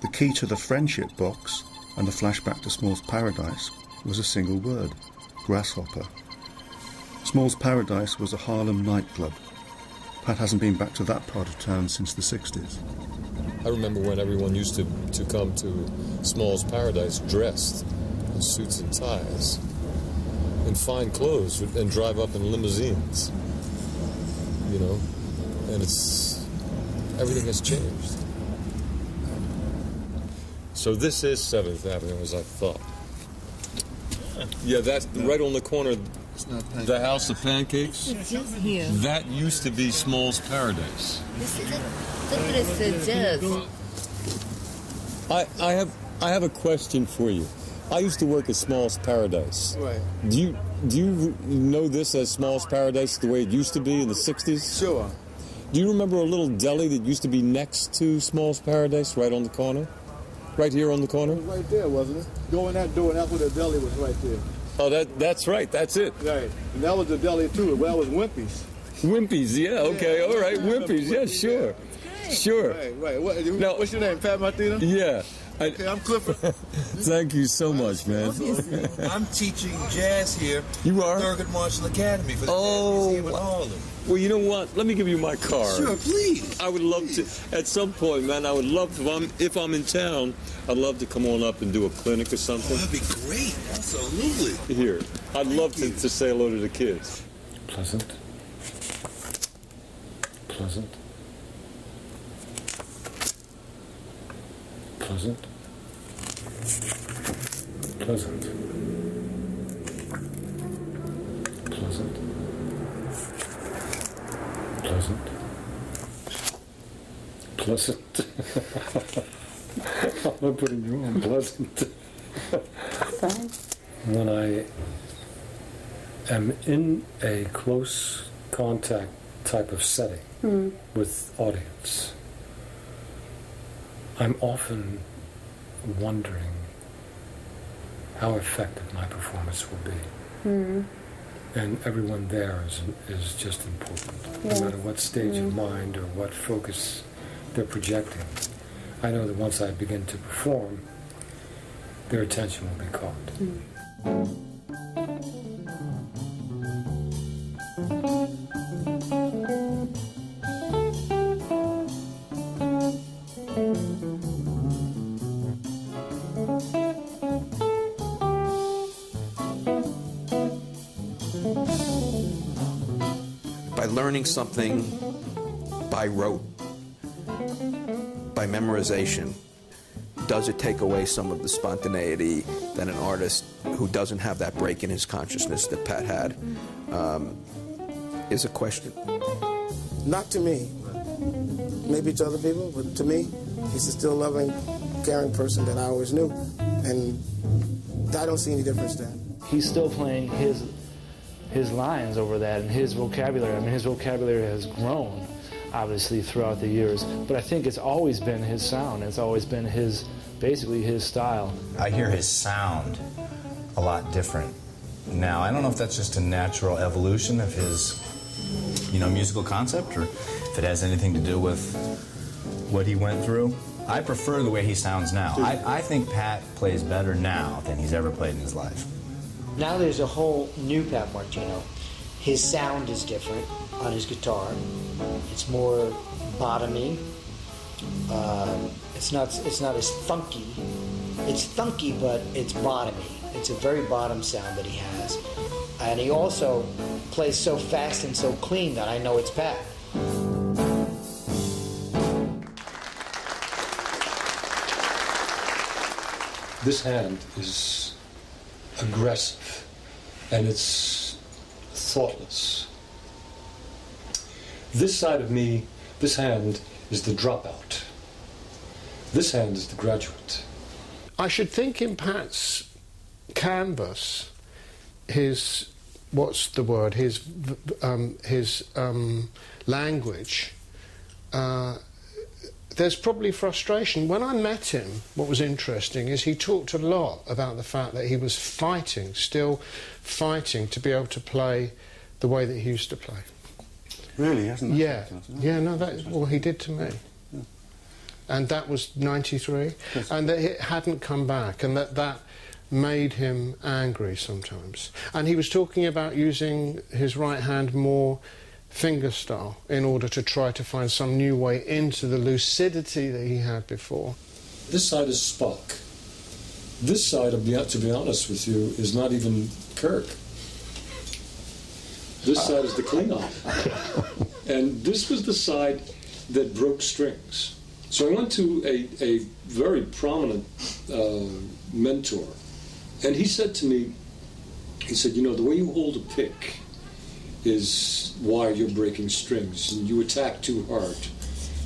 The key to the friendship box and the flashback to Small's Paradise was a single word: grasshopper. Small's Paradise was a Harlem nightclub. Pat hasn't been back to that part of town since the 60s. I remember when everyone used to come to Small's Paradise dressed in suits and ties, in fine clothes, and drive up in limousines, you know, and everything has changed. So this is 7th Avenue, as I thought. Yeah, that's right on the corner. The House of Pancakes. It is here. That used to be Small's Paradise. This is jazz. I have a question for you. I used to work at Small's Paradise. Right. Do you know this as Small's Paradise the way it used to be in the 60s? Sure. Do you remember a little deli that used to be next to Small's Paradise, right on the corner? Right here on the corner? It was right there, wasn't it? Go in that door, and that's where the deli was right there. Oh, that's right. That's it. Right. And that was the deli, too. Well, it was Wimpy's. Wimpy's, yeah, okay, all right. Wimpy's, yeah, sure. Sure. Right. What's your name, Pat Martino? Yeah. Okay, I'm Clifford. Thank you so much, man. I'm teaching jazz here. You are? Thurgood Marshall Academy for the Jazz Museum in Harlem. Well, you know what? Let me give you my card. Sure, please. I would love to, at some point, man, I would love to, if I'm in town, I'd love to come on up and do a clinic or something. Oh, that'd be great. Absolutely. Here. I'd love to say hello to the kids. Pleasant. Pleasant. Pleasant. Pleasant. Pleasant. Pleasant. Pleasant. I'm not putting you on pleasant. When I am in a close contact type of setting with audience, I'm often wondering how effective my performance will be. And everyone there is just important. No matter what stage of mind or what focus they're projecting. I know that once I begin to perform, their attention will be caught. By learning something by rote, by memorization, does it take away some of the spontaneity that an artist who doesn't have that break in his consciousness that Pat had is a question. Not to me. Maybe to other people, but to me, he's a still loving, caring person that I always knew. And I don't see any difference there. He's still playing his lines over that and his vocabulary. I mean, his vocabulary has grown, obviously, throughout the years. But I think it's always been his sound. It's always been basically his style. I hear his sound a lot different now. I don't know if that's just a natural evolution of his, musical concept, or if it has anything to do with what he went through. I prefer the way he sounds now. I think Pat plays better now than he's ever played in his life. Now there's a whole new Pat Martino. His sound is different on his guitar. It's more bottomy. It's not as funky. It's funky, but it's bottomy. It's a very bottom sound that he has. And he also plays so fast and so clean that I know it's Pat. This hand is aggressive and it's thoughtless. This side of me, this hand is the dropout. This hand is the graduate. I should think in Pat's canvas, his language, there's probably frustration. When I met him, what was interesting is he talked a lot about the fact that he was still fighting to be able to play the way that he used to play. Really, hasn't that? Yeah, no, well, he did to me. And that was 93, and that it hadn't come back, and that made him angry sometimes. And he was talking about using his right hand more fingerstyle in order to try to find some new way into the lucidity that he had before. This side is Spock. This side, to be honest with you, is not even Kirk. This side is the Klingon. And this was the side that broke strings. So I went to a very prominent mentor, and he said to me, he said, you know, the way you hold a pick is why you're breaking strings, and you attack too hard,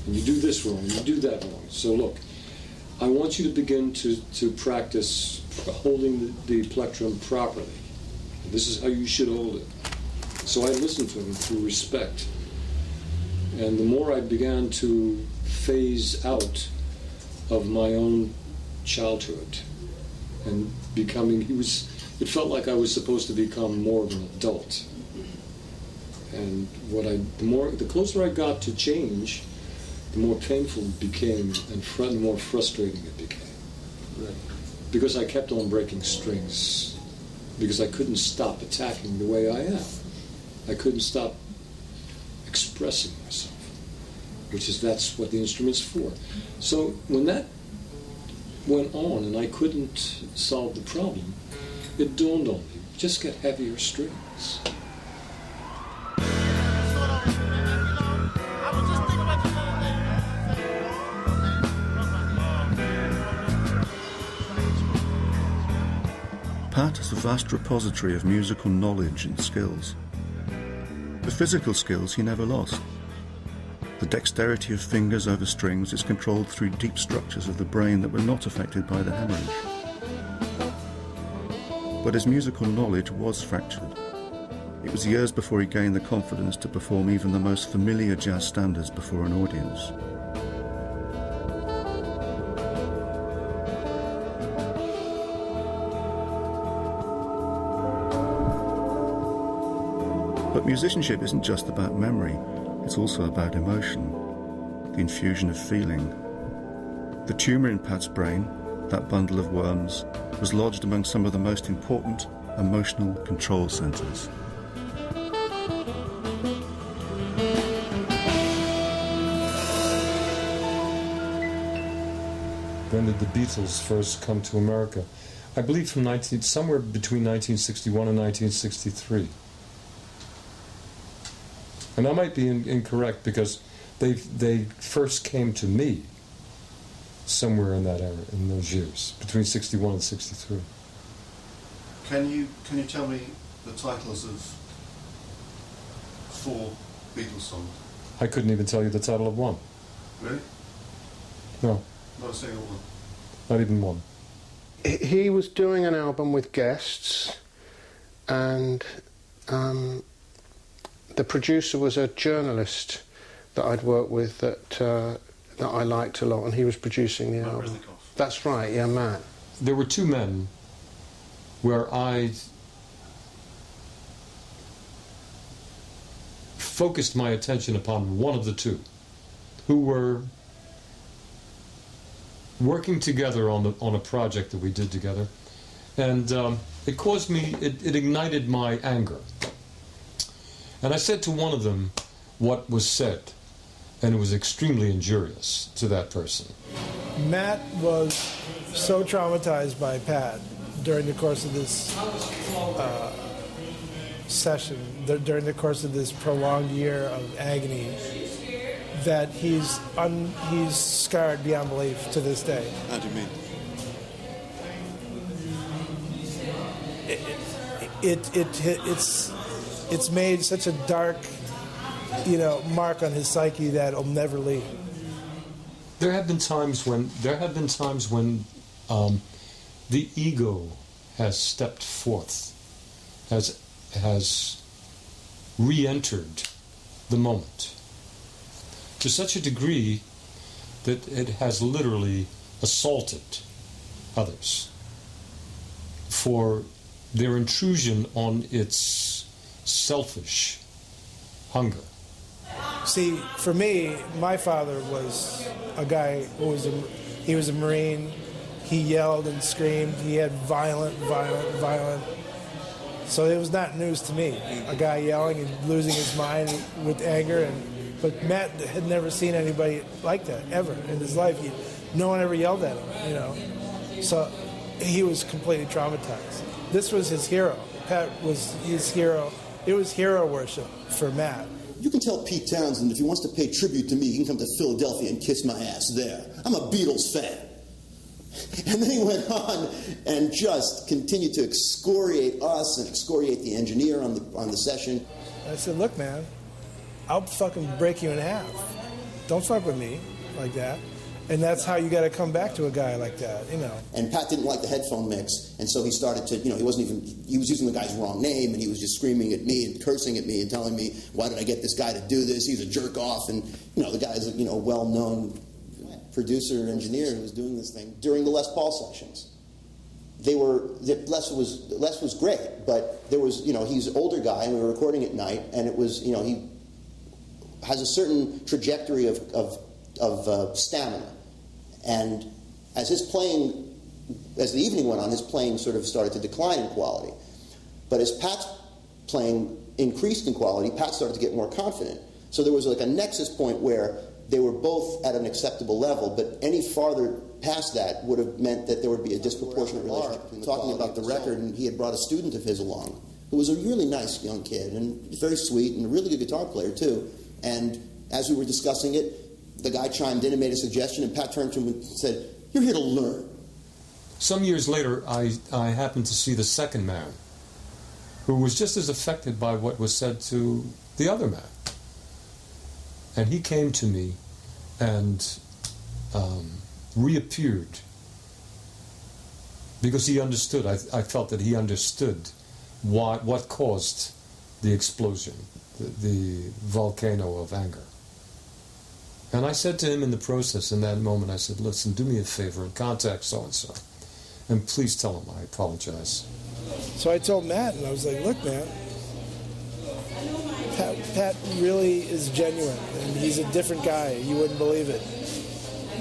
and you do this wrong, and you do that wrong. So look, I want you to begin to practice holding the plectrum properly. This is how you should hold it. So I listened to him through respect. And the more I began to phase out of my own childhood and becoming, it felt like I was supposed to become more of an adult. And the closer I got to change, the more painful it became and the more frustrating it became. Right. Because I kept on breaking strings, because I couldn't stop attacking the way I am. I couldn't stop expressing myself, that's what the instrument's for. So when that went on and I couldn't solve the problem, it dawned on me, just get heavier strings. Pat has a vast repository of musical knowledge and skills. The physical skills he never lost. The dexterity of fingers over strings is controlled through deep structures of the brain that were not affected by the hemorrhage. But his musical knowledge was fractured. It was years before he gained the confidence to perform even the most familiar jazz standards before an audience. But musicianship isn't just about memory, it's also about emotion, the infusion of feeling. The tumour in Pat's brain, that bundle of worms, was lodged among some of the most important emotional control centres. When did the Beatles first come to America? I believe somewhere between 1961 and 1963. And I might be incorrect because they first came to me somewhere in that era, in those years, between 61 and 63. Can you tell me the titles of 4 Beatles songs? I couldn't even tell you the title of one. Really? No. Not a single one? Not even one. He was doing an album with guests, and the producer was a journalist that I'd worked with that I liked a lot, and he was producing the album. That's right, yeah, Matt. There were 2 men where I focused my attention upon one of the 2, who were working together on a project that we did together, and it caused me, it ignited my anger. And I said to one of them what was said, and it was extremely injurious to that person. Matt was so traumatized by Pat during the course of this session, during the course of this prolonged year of agony, that he's scarred beyond belief to this day. How do you mean? It's made such a dark, mark on his psyche that it'll never leave. There have been times when the ego has stepped forth, has re-entered the moment to such a degree that it has literally assaulted others for their intrusion on its selfish hunger. See, for me, my father was a guy who was he was a Marine. He yelled and screamed. He had violent. So it was not news to me. A guy yelling and losing his mind with anger. But Matt had never seen anybody like that ever in his life. No one ever yelled at him, you know. So he was completely traumatized. This was his hero. Pat was his hero. It was hero worship for Matt. You can tell Pete Townshend if he wants to pay tribute to me, he can come to Philadelphia and kiss my ass there. I'm a Beatles fan. And then he went on and just continued to excoriate us and excoriate the engineer on the session. I said, look, man, I'll fucking break you in half. Don't fuck with me like that. And that's how you got to come back to a guy like that, you know. And Pat didn't like the headphone mix, and so he started to, you know, he was using the guy's wrong name, and he was just screaming at me and cursing at me and telling me, why did I get this guy to do this? He's a jerk off. And, you know, the guy's a, you know, well-known producer and engineer who was doing this thing during the Les Paul sessions. Les was great, but there was, you know, he's an older guy, and we were recording at night, and it was, you know, he has a certain trajectory of stamina. And as the evening went on, his playing sort of started to decline in quality. But as Pat's playing increased in quality, Pat started to get more confident. So there was like a nexus point where they were both at an acceptable level, but any farther past that would have meant that there would be a disproportionate relationship between talking about the record, and he had brought a student of his along, who was a really nice young kid, and very sweet, and a really good guitar player, too. And as we were discussing it, the guy chimed in and made a suggestion, and Pat turned to him and said, "You're here to learn." Some years later, I happened to see the second man, who was just as affected by what was said to the other man. And he came to me and reappeared because he understood. I felt that he understood what caused the explosion, the volcano of anger. And I said to him in the process, in that moment, I said, listen, do me a favor and contact so-and-so. And please tell him I apologize. So I told Matt, and I was like, look, man, Pat really is genuine, and he's a different guy. You wouldn't believe it.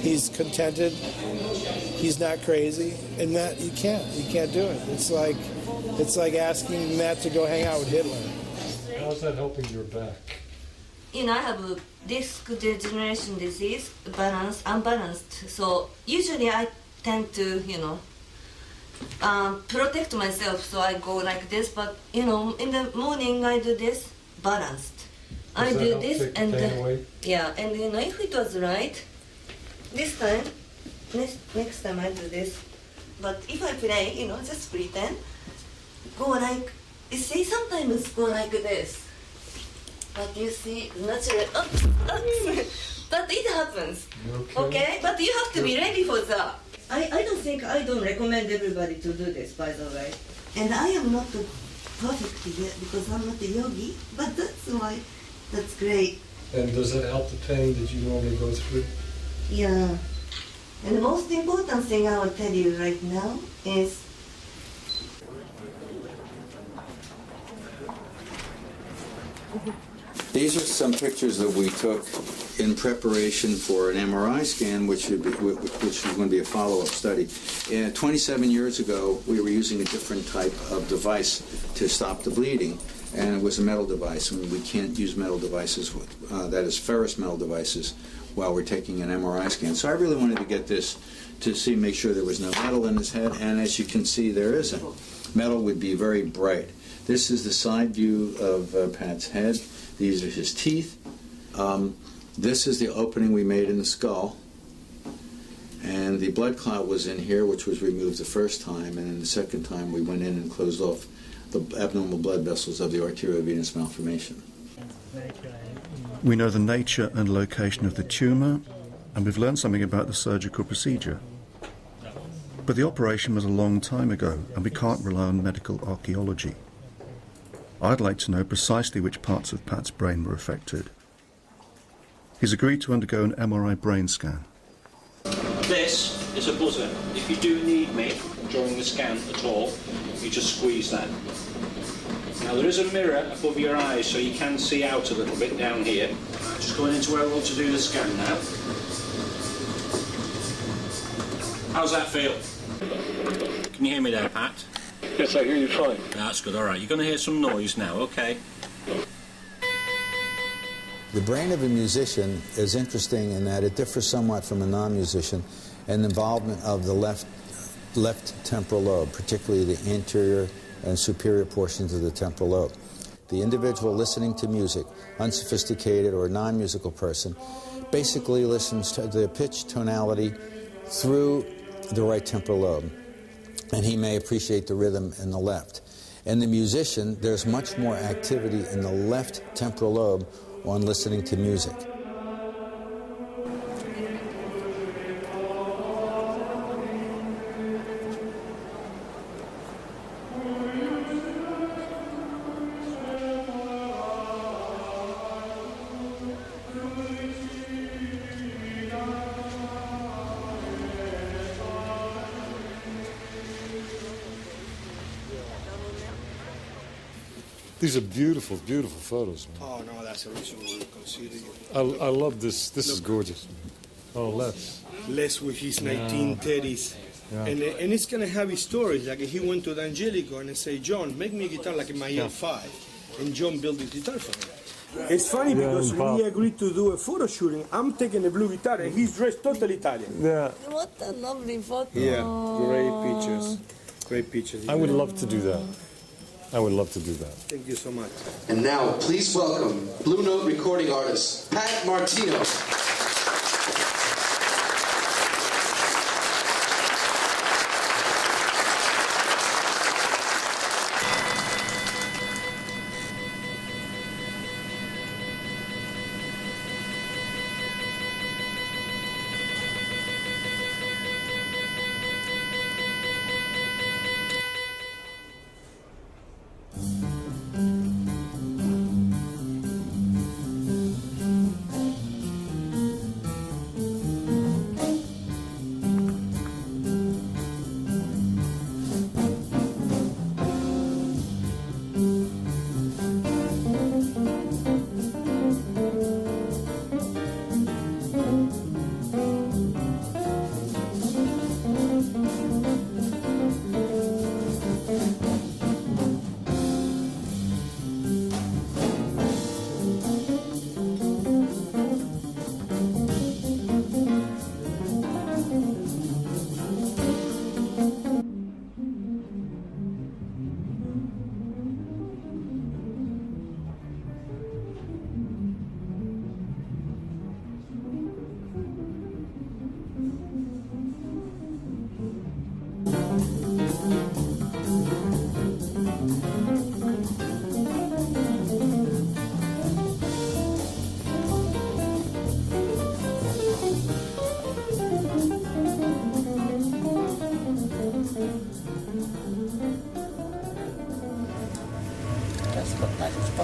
He's contented. He's not crazy. And Matt, you can't do it. It's like asking Matt to go hang out with Hitler. How's that helping your back? You know, I have a disc degeneration disease, unbalanced. So usually I tend to, you know, protect myself. So I go like this. But you know, in the morning I do this, balanced. I do this, and yeah, and you know, if it was right, this time, next time I do this. But if I play, you know, just pretend, go like, you see, sometimes go like this. But you see, naturally, but it happens. Okay? But you have to be ready for that. I don't recommend everybody to do this, by the way. And I am not perfect yet because I'm not a yogi, but that's great. And does that help the pain that you normally go through? Yeah. And the most important thing I will tell you right now is these are some pictures that we took in preparation for an MRI scan, which is going to be a follow-up study. 27 years ago, we were using a different type of device to stop the bleeding, and it was a metal device, and we can't use metal devices, that is ferrous metal devices, while we're taking an MRI scan. So I really wanted to get this to make sure there was no metal in his head, and as you can see, there isn't. Metal would be very bright. This is the side view of Pat's head. These are his teeth. This is the opening we made in the skull. And the blood clot was in here, which was removed the first time. And then the second time, we went in and closed off the abnormal blood vessels of the arteriovenous malformation. We know the nature and location of the tumour, and we've learned something about the surgical procedure. But the operation was a long time ago, and we can't rely on medical archaeology. I'd like to know precisely which parts of Pat's brain were affected. He's agreed to undergo an MRI brain scan. This is a buzzer. If you do need me during the scan at all, you just squeeze that. Now there is a mirror above your eyes, so you can see out a little bit down here. Just going into where we want to do the scan now. How's that feel? Can you hear me there, Pat? Yes, I hear you fine. That's good, all right. You're going to hear some noise now, okay? The brain of a musician is interesting in that it differs somewhat from a non-musician in the involvement of the left temporal lobe, particularly the anterior and superior portions of the temporal lobe. The individual listening to music, unsophisticated or non-musical person, basically listens to the pitch tonality through the right temporal lobe, and he may appreciate the rhythm in the left. In the musician, there's much more activity in the left temporal lobe on listening to music. These are beautiful, beautiful photos, man. Oh, no, that's original. Consider you. I love this. This is gorgeous. Oh, Les. Les with his 1930s. Yeah. And it's going to have his stories. Like he went to the Angelico and say, John, make me a guitar like in my year 5. And John built the guitar for me. It's funny because we agreed to do a photo shooting. I'm taking a blue guitar and he's dressed totally Italian. Yeah. What a lovely photo. Yeah, great pictures. Great pictures. I would love to do that. I would love to do that. Thank you so much. And now, please welcome Blue Note recording artist Pat Martino.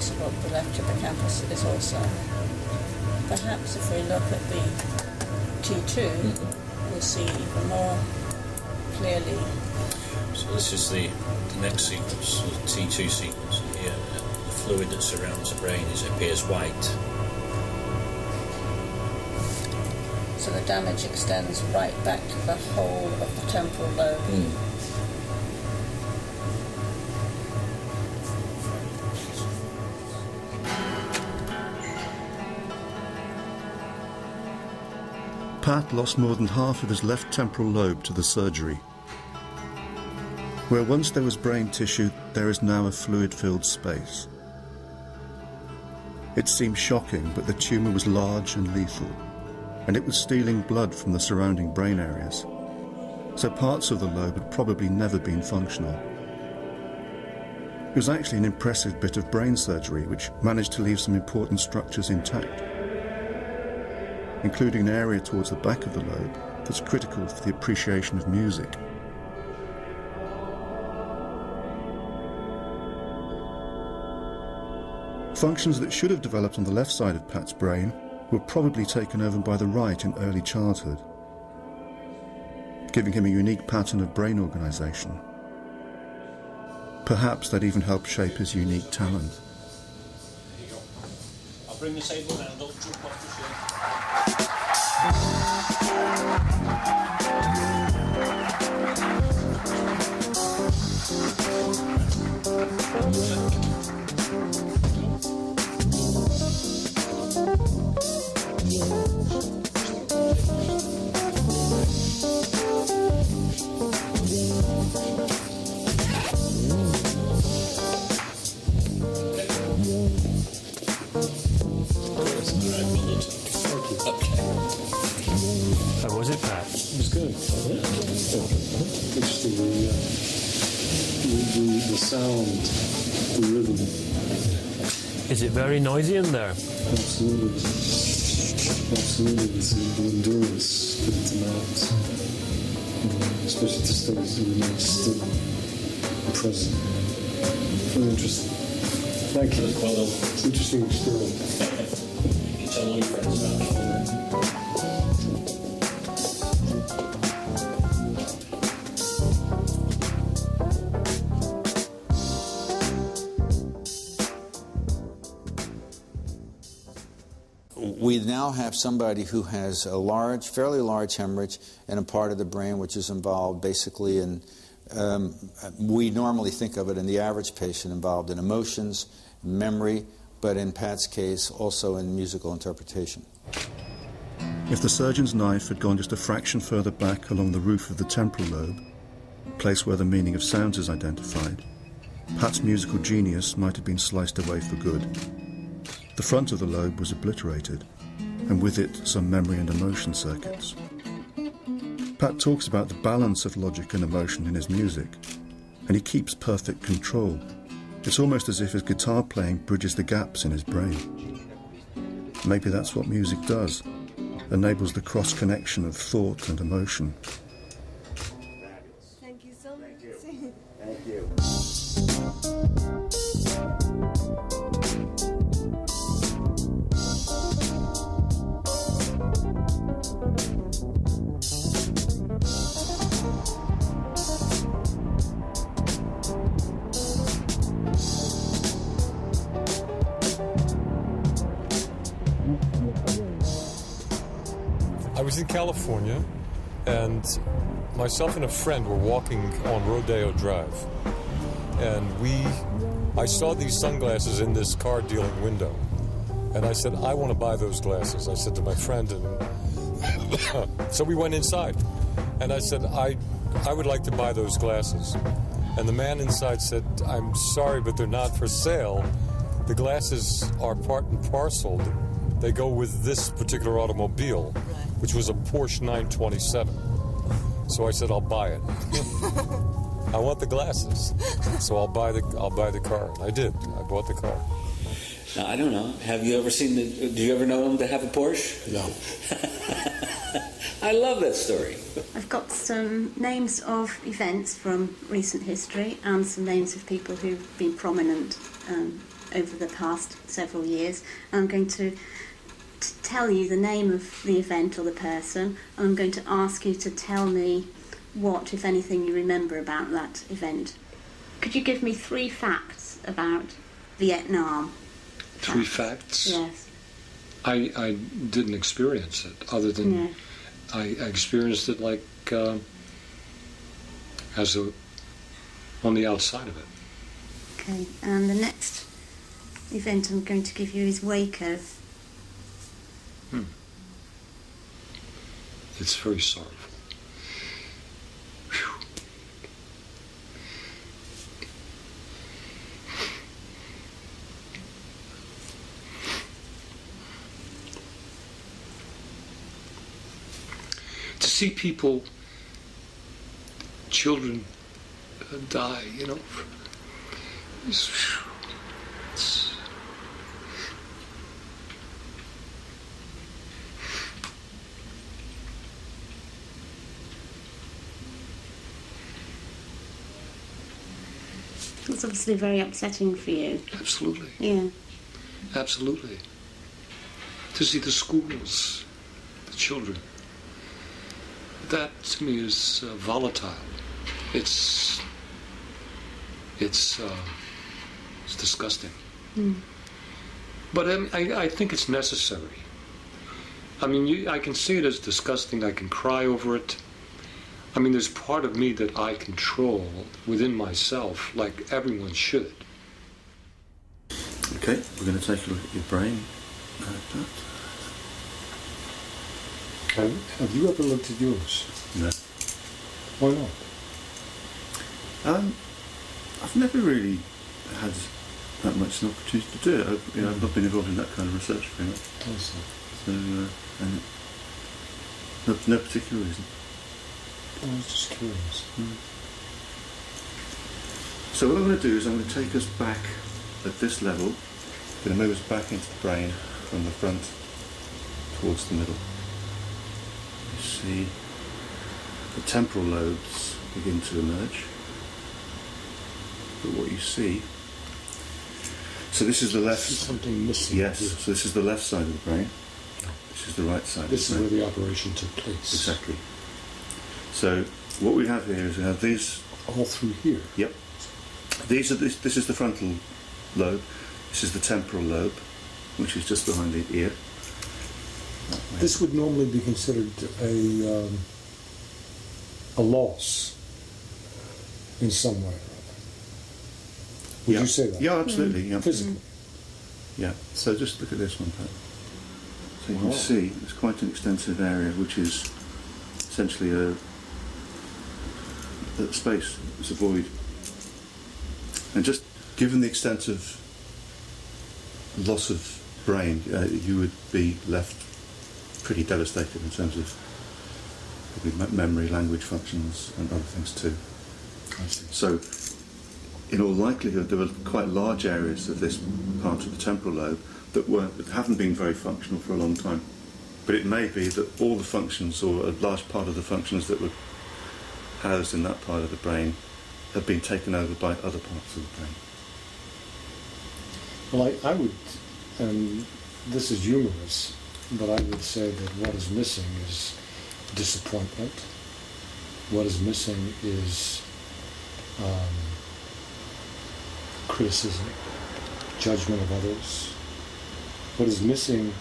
possible the left hippocampus is also. Perhaps if we look at the T2, we'll see even more clearly. So this is the next sequence, the T2 sequence here. The fluid that surrounds the brain appears white. So the damage extends right back to the whole of the temporal lobe. Pat lost more than half of his left temporal lobe to the surgery. Where once there was brain tissue, there is now a fluid-filled space. It seemed shocking, but the tumour was large and lethal, and it was stealing blood from the surrounding brain areas. So parts of the lobe had probably never been functional. It was actually an impressive bit of brain surgery which managed to leave some important structures intact, including an area towards the back of the lobe that's critical for the appreciation of music. Functions that should have developed on the left side of Pat's brain were probably taken over by the right in early childhood, giving him a unique pattern of brain organisation. Perhaps that even helped shape his unique talent. I'll bring the table down, don't jump off the chair. How was it, Pat? It was good. Interesting. The sound, the rhythm. Is it very noisy in there? Absolutely. Absolutely. It's the endurance that it demands. Especially to stay really still and present. Really interesting. Thank you. Well done. It's an interesting experiment. You tell all your friends about it. We now have somebody who has a fairly large hemorrhage in a part of the brain which is involved basically in, we normally think of it in the average patient involved in emotions, memory, but in Pat's case also in musical interpretation. If the surgeon's knife had gone just a fraction further back along the roof of the temporal lobe, place where the meaning of sounds is identified, Pat's musical genius might have been sliced away for good. The front of the lobe was obliterated, and with it some memory and emotion circuits. Pat talks about the balance of logic and emotion in his music, and he keeps perfect control. It's almost as if his guitar playing bridges the gaps in his brain. Maybe that's what music does, enables the cross-connection of thought and emotion. Thank you so much. Thank you. I was in California, and myself and a friend were walking on Rodeo Drive, and I saw these sunglasses in this car dealing window, and I said, I want to buy those glasses. I said to my friend, and so we went inside, and I said, I would like to buy those glasses. And the man inside said, I'm sorry, but they're not for sale. The glasses are part and parcel. They go with this particular automobile, which was a Porsche 927. So I said, I'll buy it. I want the glasses, so I'll buy the car. And I did. I bought the car. Now, I don't know. Have you ever seen do you ever know him to have a Porsche? No. I love that story. I've got some names of events from recent history and some names of people who've been prominent over the past several years. I'm going to tell you the name of the event or the person, and I'm going to ask you to tell me what, if anything, you remember about that event. Could you give me 3 facts about Vietnam? 3 facts? Yes. I didn't experience it, other than Yeah. I experienced it like on the outside of it. Okay, and the next event I'm going to give you is Waco. It's very sorrowful. To see people, children die, you know, it's It's obviously very upsetting for you. Absolutely. Yeah. Absolutely. To see the schools, the children, that to me is volatile. It's disgusting. But I think it's necessary. I mean, I can see it as disgusting. I can cry over it. I mean, there's part of me that I control within myself, like everyone should. Okay, we're going to take a look at your brain. Have you ever looked at yours? No. Why not? I've never really had that much an opportunity to do it. I've not been involved in that kind of research very much. So, No particular reason. I was just curious. So what I'm going to do is I'm going to take us back at this level. I'm going to move us back into the brain from the front towards the middle. You see the temporal lobes begin to emerge. But what you see, so this is the left. Something missing. Yes. So this is the left side of the brain. This is the right side. This of the is brain. where the operation took place. Exactly. So what we have here is we have these all through here. Yep. This is the frontal lobe. This is the temporal lobe, which is just behind the ear. This would normally be considered a loss in some way or other. Would you say that? Yeah, absolutely. Yeah. Physically. Yeah. So just look at this one, Pat. So you can see there's quite an extensive area, which is essentially a space. It's a void. And just given the extent of loss of brain, you would be left pretty devastated in terms of probably memory, language functions, and other things too. So, in all likelihood, there were quite large areas of this part of the temporal lobe that haven't been very functional for a long time. But it may be that all the functions, or a large part of the functions that were housed in that part of the brain, have been taken over by other parts of the brain. Well, I would, and this is humorous, but I would say that what is missing is disappointment. What is missing is criticism, judgment of others. What is missing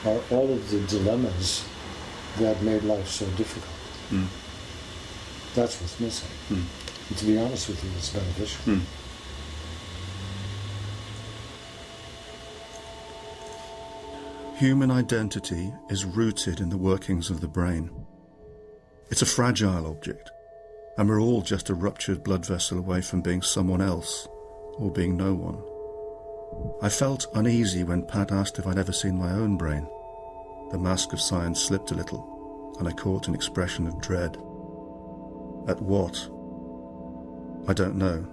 are all of the dilemmas that made life so difficult. That's what's missing. And to be honest with you, it's beneficial. Human identity is rooted in the workings of the brain. It's a fragile object, and we're all just a ruptured blood vessel away from being someone else, or being no one. I felt uneasy when Pat asked if I'd ever seen my own brain. The mask of science slipped a little, and I caught an expression of dread. At what? I don't know.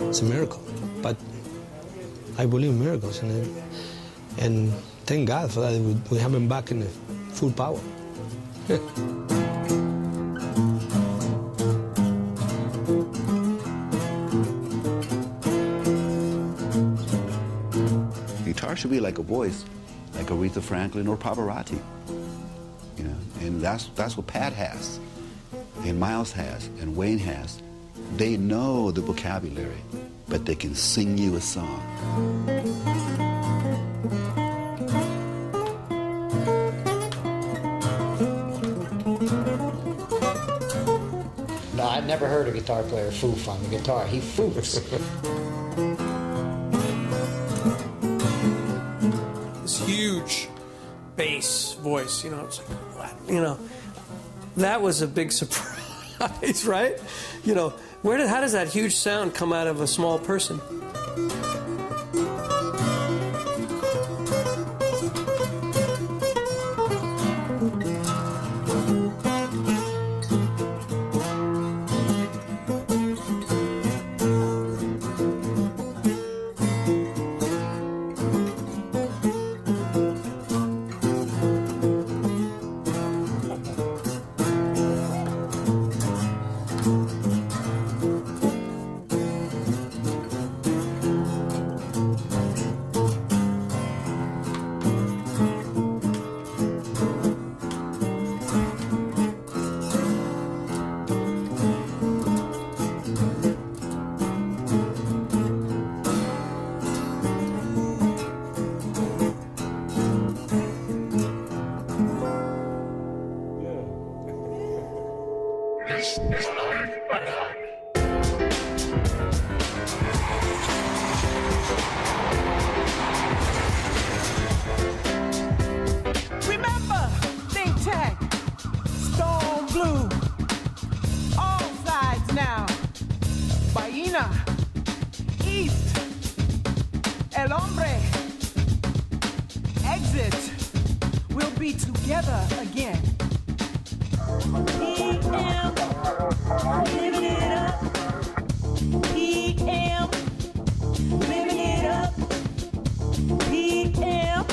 It's a miracle, but I believe in miracles, and thank God for that. We have him back in the full power. Guitar should be like a voice, like Aretha Franklin or Pavarotti, you know, and that's what Pat has, and Miles has, and Wayne has. They know the vocabulary, but they can sing you a song. No, I've never heard a guitar player foof on the guitar. He foofs. This huge bass voice, you know, it's like, what? You know, that was a big surprise, right? You know, how does that huge sound come out of a small person? be together again. PM, living it up. PM, living it up. PM,